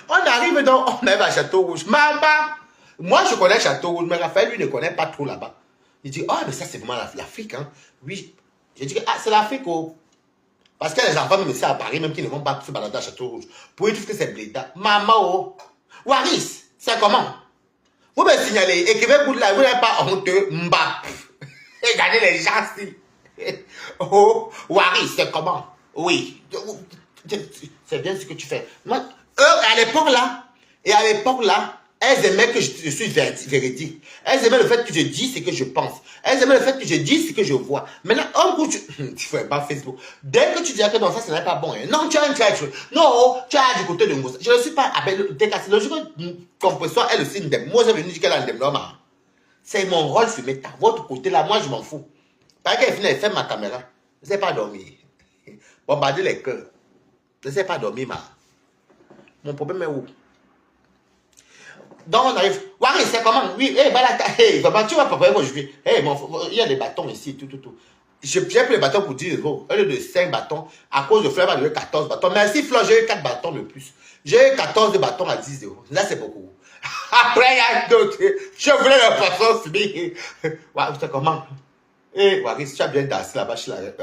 on arrive donc, on arrive à Château-Rouge. Maman, moi je connais Château-Rouge, mais Raphaël lui ne connaît pas trop là-bas. Il dit, oh mais ça c'est vraiment l'Afrique, hein. Oui, j'ai dit, ah c'est l'Afrique, oh. Parce que les enfants même ici à Paris, même qui ne vont pas se balader à Château-Rouge, pour ils trouvent que c'est bléda. Maman, oh. Waris, c'est comment? Vous me signalez, écrivez vous là, vous n'êtes pas honteux, mbap. Et regardez les gens ici. Oh, Waris, c'est comment? Oui. C'est bien ce que tu fais. Moi, à l'époque là, elles aimaient que je suis véridique. Elles aimaient le fait que je dis ce que je pense. Elles aimaient le fait que je dis ce que je vois. Maintenant, un coup, tu fais pas Facebook. Dès que tu dis que non, ça, ce n'est pas bon. Hein. Non, tu as un traître. Non, tu as du côté de Moussa. Je ne suis pas décassé. Le jour que compression, elle aussi, moi, j'ai venu dire qu'elle a un normal. C'est mon rôle sur mes tas. Votre côté là, moi, je m'en fous. Par qu'elle finit, elle fait ma caméra. Je ne sais pas dormir. Bombarder les cœurs. Je ne sais pas dormir, mon problème est où? Donc on arrive. Waris, c'est comment? Oui, vraiment, tu vas pas moi je vais. Il y a des bâtons ici, tout. J'ai pris les bâtons pour 10 euros. Au lieu de 5 bâtons, à cause de Fleur, m'a donné 14 bâtons. Merci Fleur, j'ai eu 4 bâtons de plus. J'ai eu 14 bâtons à 10 euros. Là, c'est beaucoup. Après, il y a d'autres. Je voulais le poisson fumé. Ouais, c'est comment? Eh, Waris, tu as bien dansé là-bas chez la reine.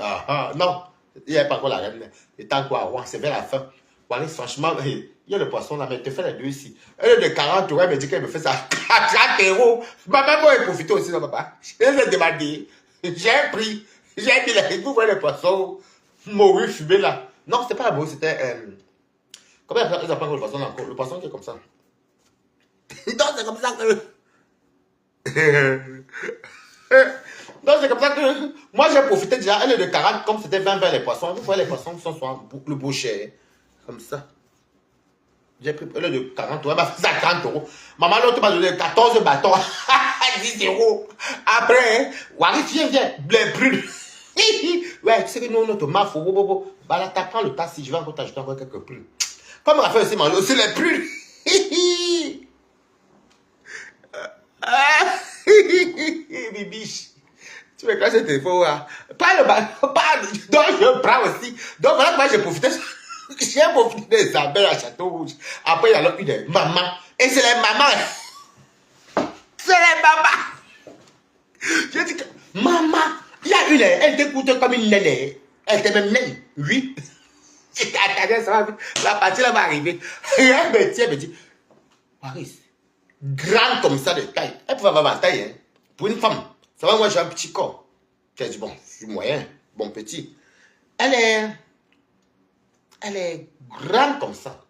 Non, il n'y a pas encore la reine. Il est encore à c'est vers la fin. Waris, franchement, il y a le poisson là, mais il te fait les deux ici. Elle est de 40 euros, elle me dit qu'elle me fait ça à 30 euros. Maman, moi, elle profite aussi, non, papa. Je l'ai demandé. J'ai pris. J'ai dit, là, vous voyez le poisson mourir, fumé là. Non, c'était pas la mourir, c'était. Comment ils appellent le poisson là encore? Le poisson qui est comme ça. Donc, c'est comme ça que. Donc, c'est comme ça que. Moi, j'ai profité déjà. Elle est de 40, comme c'était 20 vers les poissons. Vous voyez, les poissons sont souvent le boucher. Comme ça. J'ai pris. Elle est de 40 euros. Elle m'a fait ça à 30 euros. Maman, l'autre m'a donné 14 bâtons. 10 euros. Après, Waris, viens. Les prunes. Ouais, tu sais que nous, notre maf, bah là, t'apprends le taxi. Je vais encore t'ajouter encore quelques prunes. Comme on a fait aussi manger aussi les prunes. Bibiche, tu me classes le téléphone, hein? Pas le donc je prends aussi. Donc voilà que moi j'ai profité. J'ai profité des abeilles à Château Rouge. Après, il y a l'autre, une maman. Et c'est les mamans. C'est les mamans. Je dis que, maman, il y a une, elle t'écoute comme une naine. Elle était même naine. Oui. J'étais attaqué, ça va vite. La partie là va arriver. Et elle me dit, Waris, grande comme ça de taille. Elle pouvait avoir ma taille, hein. Pour une femme. Ça va, moi j'ai un petit corps. J'ai dit, bon, je suis moyen, bon petit. Elle est grande comme ça.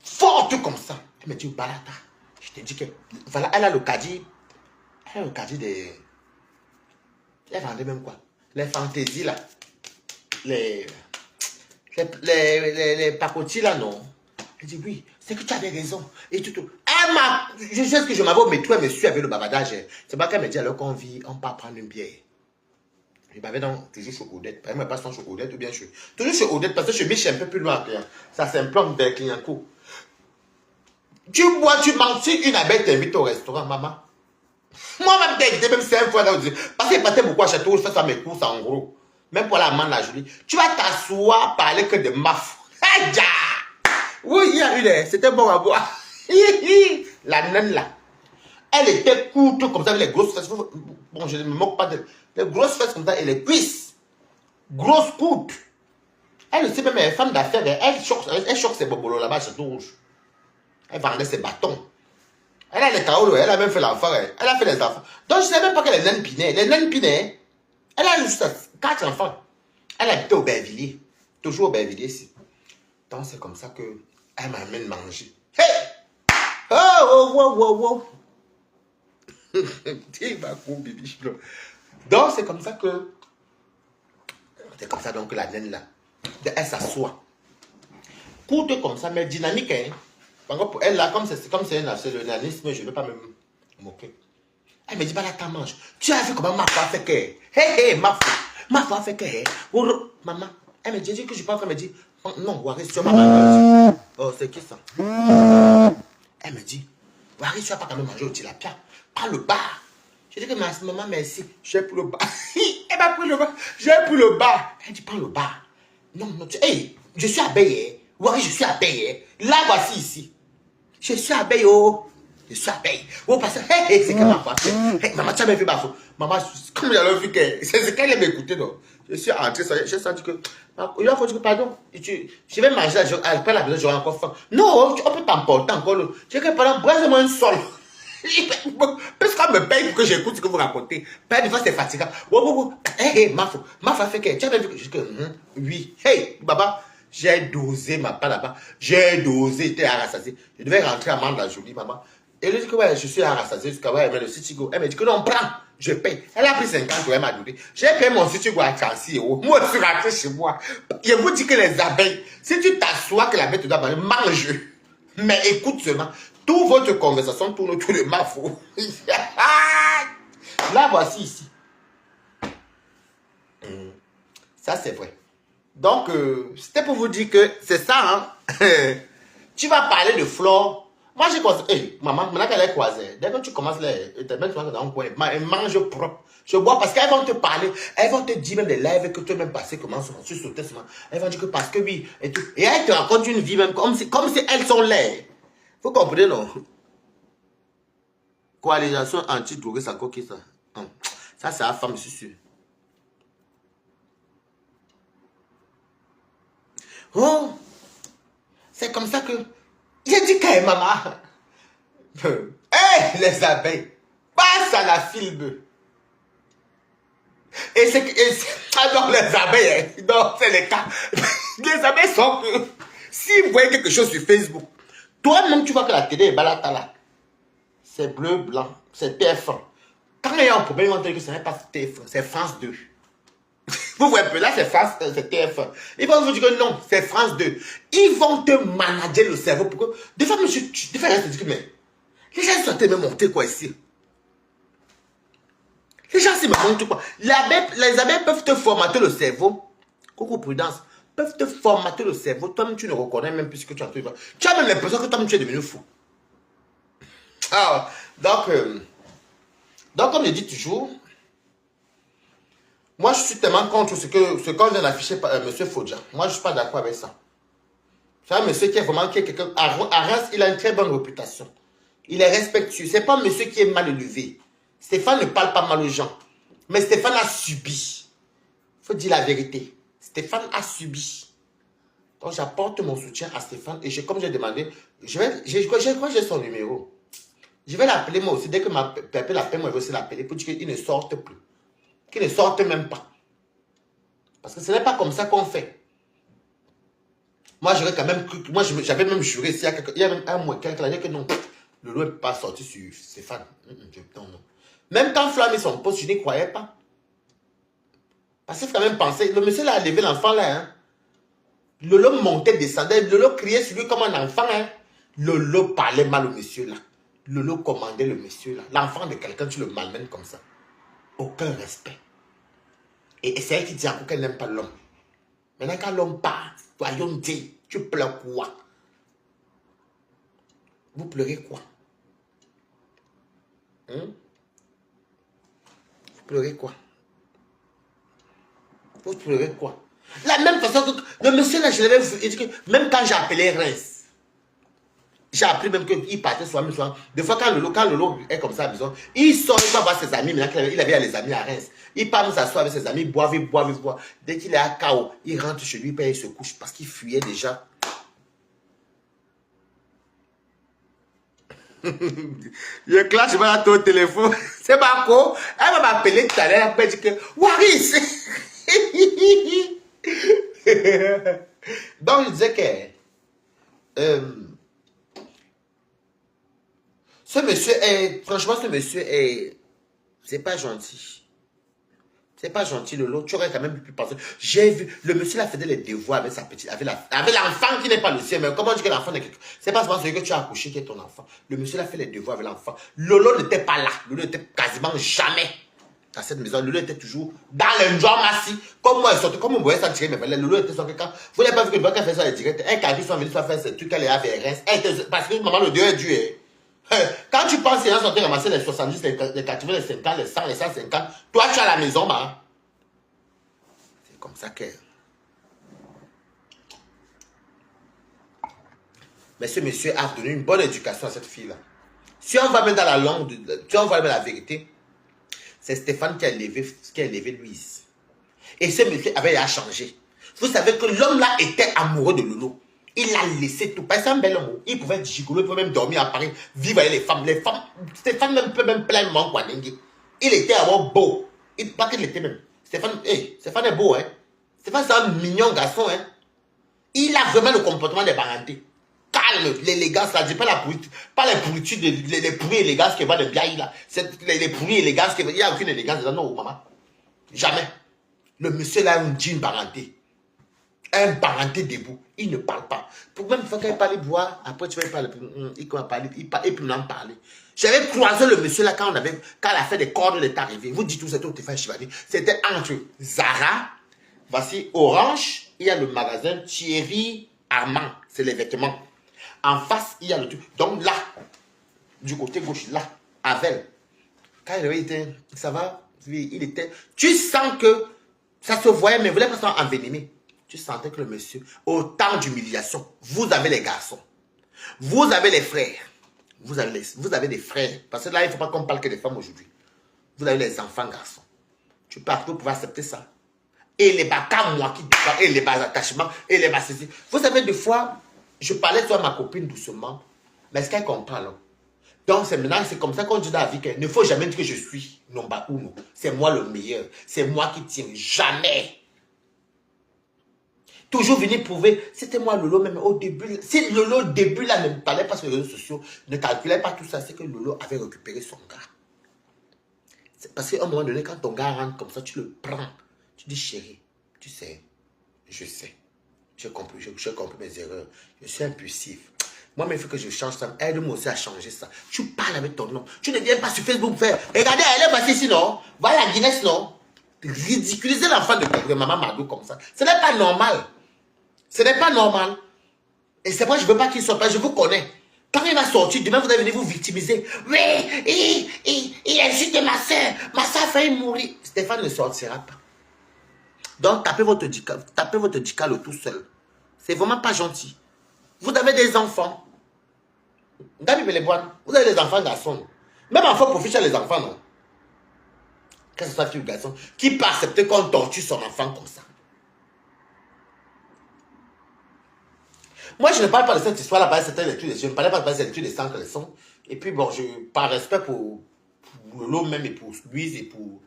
Forte comme ça. Elle me dit, Balata, je te dis que, voilà, elle a le caddie. Elle a le caddie des... Elle vendait même quoi? Les fantaisies là. Les pacotis là, non? Elle dit, oui, c'est que tu avais raison. Et tout. Elle m'a... Je sais que je m'avais au métro, elle me suit avec le bavardage. C'est pas qu'elle me dit, alors qu'on vit, on part prendre une bière. Je m'avais donc toujours chez Odette. Elle me passe son chez Odette ou bien chez... Toujours chez Odette, parce que chez Mich, un peu plus loin. Ça s'implante vers Clignancourt. Tu bois, tu manges. Si une abeille t'invite au restaurant, maman. Moi-même, t'ai invité même 5 fois. Parce qu'il partait beaucoup à Château, je fais ça mes courses en gros. Même pour la manne, la jolie. Tu vas t'asseoir, parler que de maf. Oui, il y a une, c'était bon à boire. La naine là. Elle était courte comme ça, avec les grosses fesses. Bon, je ne me moque pas d'elle. Les grosses fesses comme ça et les cuisses. Grosses courtes. Elle aussi, même, elle est femme d'affaires. Elle choque ses bobolos là-bas, Château Rouge. Elle vendait ses bâtons. Elle a les caolos, elle a même fait l'enfant. Elle a fait les enfants. Donc, je ne sais même pas qu'elle est naine Pinet. Les naines Pinet, elle a juste 4 enfants. Elle habitait au Bervilliers. Toujours au Bervilliers ici. Donc, c'est comme ça que elle m'amène manger. Hey! Oh! Donc, c'est comme ça que... C'est comme ça donc que la naine là, elle s'assoit. Courte comme ça, mais dynamique, hein. Pour elle là, comme c'est le nanisme, je ne vais pas me moquer. Elle me dit, bah là, t'en manges. Tu as vu comment ma foi fait que... Hey, ma foi fait que... Maman, elle me dit que je pense qu'elle me dit... Non, Waris, tu vas pas manger. Oh, c'est qui ça? Elle me dit, Waris, tu vas pas quand même manger au tilapia. Prends le bar. Je dis que maman, merci. J'ai pris le bar. Elle m'a pris le bar. J'ai pris le bar. Elle dit, prends le bar. Non, hey, je suis abeille. Waris, je suis abeille. Là, voici ici. Je suis abeille, oh. Je suis abeille. Oh, parce que, c'est que ma foi. Maman, tu as même vu ma foi. Maman, comme j'avais vu que, c'est ce qu'elle aime écouter, donc. Je suis entré, j'ai senti que, il a fallu dire, pardon, je vais manger, après la maison, j'aurai encore faim. Non, on peut t'emporter encore. Je dis que, pardon, brasse-moi un sol. Parce qu'on me paye pour que j'écoute ce que vous racontez. Des fois, c'est fatigant. Hey, ma foi fait que, tu as même vu que, je dis que, oui. Hey, baba. J'ai dosé ma part là-bas. J'ai dosé, j'étais rassasié. Je devais rentrer à Mande la Jolie, maman. Et elle dit que ouais, je suis rassasié jusqu'à ouais, mais le Citigo. Elle me dit que non, prends, je paye. Elle a pris 50 euros, elle m'a donné. J'ai payé mon Citigo à 36 euros. Moi, je suis rentré chez moi. Je vous dis que les abeilles, si tu t'assois que l'abeille te doit manger, mange. Mais écoute seulement, toute votre conversation tourne autour de ma faute. Là, voici ici. Ça, c'est vrai. Donc, c'était pour vous dire que c'est ça, hein. Tu vas parler de Flore Moi, j'ai croisé. Hey, maman, maintenant qu'elle est croisée, dès que tu commences les. Tes mains dans un coin, elles mangent propre. Je bois parce qu'elles vont te parler. Elles vont te dire même des lives que tu as même passé, comment tu sautais. Elles vont dire que parce que oui. Et, tout. Et elles te racontent une vie même comme si elles sont laides. Vous comprenez, non? Coalition anti-droguée, c'est quoi qui ça? Ça, c'est la femme, je suis sûr. Oh! C'est comme ça que. J'ai dit qu'elle maman. Hé, les abeilles. Passe à la filme. Et c'est que. Alors, les abeilles, non, c'est les cas. Les abeilles sont que. Si vous voyez quelque chose sur Facebook, toi-même, tu vois que la télé est balata là. C'est bleu, blanc, c'est TF1. Quand il y a un problème, ils vont dire que ce n'est pas TF1, c'est France 2. Vous voyez un peu, là c'est France, c'est TF1. Ils vont vous dire que non, c'est France 2. Ils vont te manager le cerveau. Pour que... Des fois, monsieur, des fois, je te dis que mais les gens sont tellement montés quoi ici. Les gens s'y montent quoi. Les abeilles peuvent te formater le cerveau. Coucou prudence. Peuvent te formater le cerveau. Toi-même, tu ne reconnais même plus ce que tu as fait. Tu as même l'impression que toi-même, tu es devenu fou. Ah, donc, comme je dis toujours, moi je suis tellement contre ce qu'on vient d'afficher par M. Fodja. Moi je ne suis pas d'accord avec ça. C'est un monsieur qui est vraiment quelqu'un. À Reims, il a une très bonne réputation. Il est respectueux. Ce n'est pas un monsieur qui est mal élevé. Stéphane ne parle pas mal aux gens. Mais Stéphane a subi. Il faut dire la vérité. Stéphane a subi. Donc j'apporte mon soutien à Stéphane. Et comme j'ai demandé, je crois que j'ai son numéro. Je vais l'appeler moi aussi. Dès que ma pépé l'appelle, moi je vais aussi l'appeler pour dire qu'il ne sorte plus. Qu'il ne sorte même pas. Parce que ce n'est pas comme ça qu'on fait. Moi, j'aurais quand même cru. Moi, j'avais même juré. Il y a même un mois, quelqu'un a dit que non, Lolo ne peut pas sortir sur Stéphane. Non, non. Même quand Flamme son poste, je n'y croyais pas. Parce qu'il faut quand même penser. Le monsieur là a levé l'enfant là. Hein. Lolo montait, descendait. Lolo criait sur lui comme un enfant. Hein. Lolo parlait mal au monsieur là. Lolo commandait le monsieur là. L'enfant de quelqu'un, tu le malmènes comme ça. Aucun respect. Et c'est elle qui dit encore qu'elle n'aime pas l'homme. Maintenant, quand l'homme part, voyons dire, tu pleures quoi? Vous pleurez quoi? Vous pleurez quoi? Vous pleurez quoi? La même façon que le monsieur là, je l'avais vu, il dit que même quand j'ai appelé Reims, j'ai appris même qu'il partait soir, même soir. Des fois, quand Lolo est comme ça à la maison, il sort, il va voir ses amis. Maintenant il avait les amis à Reims. Il part s'asseoir avec ses amis, il boit. Dès qu'il est à KO, il rentre chez lui, puis il se couche parce qu'il fuyait déjà. Je clash, je vais la au téléphone. C'est Marco. Elle va m'appeler tout à l'heure. Elle dit que Waris. Donc, je disais que ce monsieur est, franchement, c'est pas gentil. C'est pas gentil, Lolo. Tu aurais quand même pu penser. J'ai vu, le monsieur là faisait les devoirs avec sa petite, avec l'enfant qui n'est pas le sien. Mais comment dire que l'enfant n'est quelque... C'est pas seulement celui que tu as accouché qui est ton enfant. Le monsieur là fait les devoirs avec l'enfant. Lolo n'était pas là. Lolo n'était quasiment jamais dans cette maison. Lolo était toujours dans le genre massi. Comme moi, comme on voyait ça tirer mes valeurs. Lolo était sur quelqu'un. Vous n'avez pas vu que le bois qu'elle fait ça les directs. Elle, quand ils sont venus faire ce truc, elle est à VRS. Parce que maman, le Dieu est Dieu. Quand tu penses qu'ils sont ramasser les 70, les 80, les 50, les 100, les 150, toi tu es à la maison, bah. C'est comme ça que... Mais ce monsieur a donné une bonne éducation à cette fille-là. Si on va mettre dans la langue, si on va mettre la vérité, c'est Stéphane qui a élevé Louise. Et ce monsieur avait à changer. Vous savez que l'homme là était amoureux de Lolo. Il a laissé tout. Parce que c'est un bel homme. Il pouvait être gigolo, il pouvait même dormir à Paris, vivre avec les femmes. Les femmes, Stéphane même peut même pleinement quoi. Il était alors beau. Pas qu'il était même. Stéphane est beau, hein. Stéphane, c'est un mignon garçon, hein. Il a vraiment le comportement des parentés. Calme, l'élégance, là, je dis pas la pourriture, pas les pourritures, les pourries élégances qui va de Biaï, là. Les pourries élégances, il n'y a aucune élégance dedans, non, maman. Jamais. Le monsieur, là, me dit une parenté. Un parenté debout. Il ne parle pas. Pour même une fois qu'il parle, boire, après tu vas parler. Il va parler, il peut m'en parler. J'avais croisé le monsieur là quand la fête des cordes est arrivée. Vous dites tout, c'était au Stéphane Chivali. C'était entre Zara, voici Orange, il y a le magasin Thierry Armand, c'est les vêtements. En face, il y a le truc. Donc là, du côté gauche, là, Avel. Quand il était, ça va, il était... Tu sens que ça se voyait, mais vous voulez pas envenimé. Tu sentais que le monsieur, autant d'humiliation, vous avez les garçons, vous avez les frères, vous avez des frères. Parce que là, il ne faut pas qu'on parle que des femmes aujourd'hui. Vous avez les enfants garçons. Tu peux pouvoir accepter ça. Et les bâtards, moi qui défends, et les bas attachements, et les bas ceci. Vous savez, des fois, je parlais sur ma copine doucement, mais est-ce qu'elle comprend là? Donc, c'est maintenant, c'est comme ça qu'on dit dans la vie qu'il ne faut jamais dire que je suis Nomba Uno. C'est moi le meilleur. C'est moi qui tiens. Jamais. Toujours venir prouver, c'était moi Lolo même au début. Si Lolo au début là ne parlait pas sur les réseaux sociaux, ne calculait pas tout ça, c'est que Lolo avait récupéré son gars. C'est parce qu'à un moment donné, quand ton gars rentre comme ça, tu le prends. Tu dis chérie, tu sais, je sais. J'ai compris mes erreurs. Je suis impulsif. Moi, mais il faut que je change ça. Aide-moi aussi à changer ça. Tu parles avec ton nom. Tu ne viens pas sur Facebook faire. Regardez, elle est passée ici, non? Voilà, Guinness, non? Ridiculiser l'enfant de maman Madou comme ça. Ce n'est pas normal. Ce n'est pas normal. Et c'est moi, je ne veux pas qu'il soit pas. Je vous connais. Quand il va sortir, demain, vous allez venir vous victimiser. Oui, il insulte ma soeur. Ma soeur a failli mourir. Stéphane ne sortira pas. Donc, tapez votre dicale tout seul. C'est vraiment pas gentil. Vous avez des enfants. Vous avez des enfants garçons. Même enfant profite chez les enfants, non? Que ce soit fille ou garçon, qui peut accepter qu'on torture son enfant comme ça? Moi, je ne parle pas de cette histoire-là, je ne parlais pas de cette étude des 100 leçons. Et puis, bon, par respect pour Lolo même et pour Louise et pour...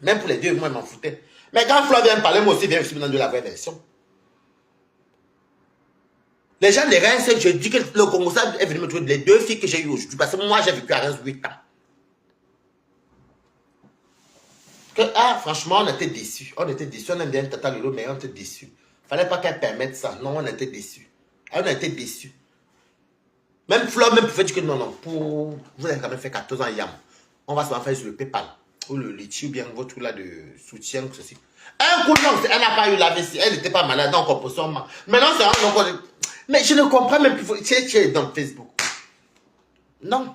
Même pour les deux, moi, je m'en foutais. Mais quand Flo vient me parler, moi aussi, viens aussi maintenant de la vraie version. Les gens de Reims, je dis que le Congo est venu me trouver les deux filles que j'ai eues aujourd'hui. Parce que moi, j'ai vécu à Reims 8 ans. Franchement, on était déçus. On était déçus. On aime bien Tata Lolo, mais on était déçus. Fallait pas qu'elle permette ça. Non, on était déçus. On était déçus. Même Flo, même pouvait dire que non, non. Vous avez quand même fait 14 ans, Yam. On va se faire sur le PayPal. Ou le litchi, ou bien votre truc là de soutien, ceci. Un coup, non, elle n'a pas eu la vessie. Elle n'était pas malade, donc on peut s'en mal. Maintenant, c'est un. Mais je ne comprends même plus. Tu es dans Facebook. Non.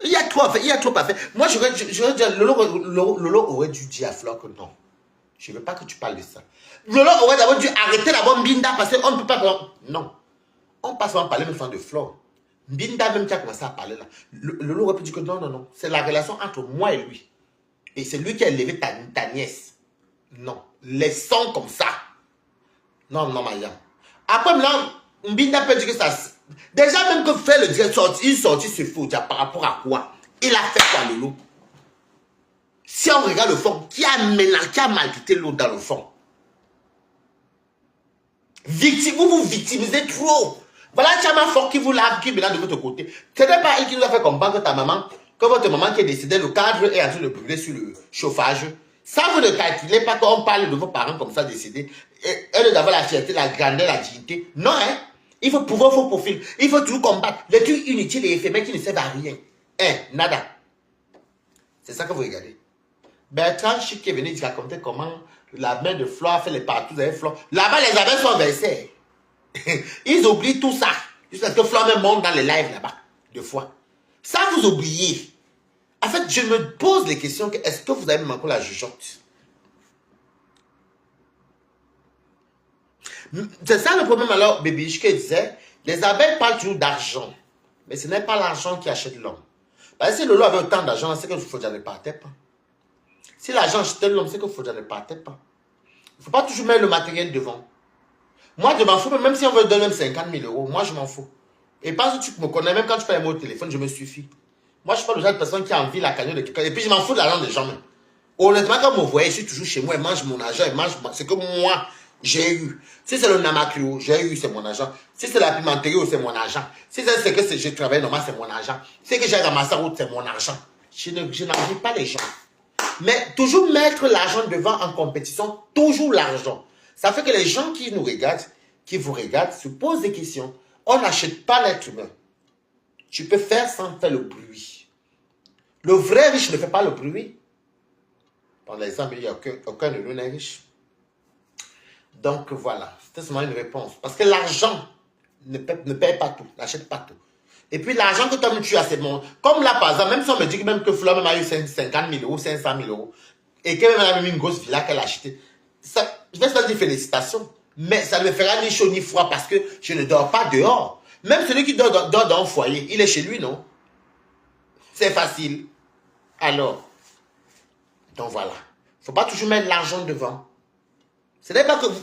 Il y a trop à faire. Moi, je veux dire, Lolo aurait dû dire à Fleur que non. Je ne veux pas que tu parles de ça. Lolo aurait d'abord dû arrêter la bombe Binda parce qu'on ne peut pas. Non. On passe à parler maintenant de Fleur. Binda même qui a commencé à parler là. Lolo aurait pu dire que non, non, non. C'est la relation entre moi et lui. Et c'est lui qui a élevé ta nièce. Non. Laissons comme ça. Non, non, Maya. Après, maintenant, Binda peut dire que ça... Déjà, même que faire le direct sorti c'est faux. Par rapport à quoi? Il a fait quoi, Lolo? Si on regarde le fond, qui a maltraité l'autre dans le fond? Vous vous victimisez trop. Voilà, tu as ma fort qui vous lave, qui est maintenant de votre côté. Ce n'est pas elle qui nous a fait comprendre que ta maman, que votre maman qui est décédée, le cadre est en train de brûler sur le chauffage. Ça, vous ne calculez pas qu'on parle de vos parents comme ça décédés. Elle d'avoir la fierté, la grandeur, la dignité. Non, hein? Il faut pouvoir vos profils. Il faut toujours combattre les trucs inutiles et éphémères qui ne servent à rien. Hein? Nada. C'est ça que vous regardez. Bertrand Chic qui est venu raconter comment la mère de Flore a fait les partout avec Flore. Là-bas, les abeilles sont versées. Ils oublient tout ça. Jusqu'à ce que Flore me monte dans les lives là-bas. Deux fois. Ça, vous oubliez. En fait, je me pose les questions. Est-ce que vous avez même encore la jugeote? C'est ça le problème alors, Baby qui disait. Les abeilles parlent toujours d'argent. Mais ce n'est pas l'argent qui achète l'homme. Parce que si Lolo avait autant d'argent, c'est que Fodja ne partait pas. Si l'argent achetait l'homme, c'est que Fodja ne partait pas. Il ne faut pas toujours mettre le matériel devant. Moi, je m'en fous, même si on veut donner même 50 000 euros, moi, je m'en fous. Et parce que tu me connais, même quand tu fais un mot au téléphone, je me suffis. Moi, je suis pas le genre de personne qui a envie de la cagnotte de quelqu'un. Et puis, je m'en fous de l'argent des gens même. Honnêtement, quand vous me voyez, je suis toujours chez moi, elle mange mon argent, elle mange ce que moi, j'ai eu. Si c'est le Namakrio, j'ai eu, c'est mon argent. Si c'est la pimenterie, c'est mon argent. Si c'est ce que je travaille normal, c'est mon argent. Si c'est que j'ai ramassé route, c'est mon argent. Je n'envie pas les gens. Mais toujours mettre l'argent devant en compétition, toujours l'argent. Ça fait que les gens qui nous regardent, qui vous regardent, se posent des questions. On n'achète pas l'être humain. Tu peux faire sans faire le bruit. Le vrai riche ne fait pas le bruit. Par exemple, il n'y a aucun de nous n'est riche. Donc voilà, c'était seulement une réponse. Parce que l'argent ne paye pas tout, n'achète pas tout. Et puis l'argent que toi tu as, c'est bon. Comme là, par exemple, même si on me dit que même que Fleur même a eu 50 000 euros, 500 000 euros, et qu'elle même a même une grosse villa qu'elle a achetée, ça, je vais se dire félicitations. Mais ça ne me fera ni chaud ni froid parce que je ne dors pas dehors. Même celui qui dort dans un foyer, il est chez lui, non? C'est facile. Alors, donc voilà. Il ne faut pas toujours mettre l'argent devant. Ce n'est pas que vous...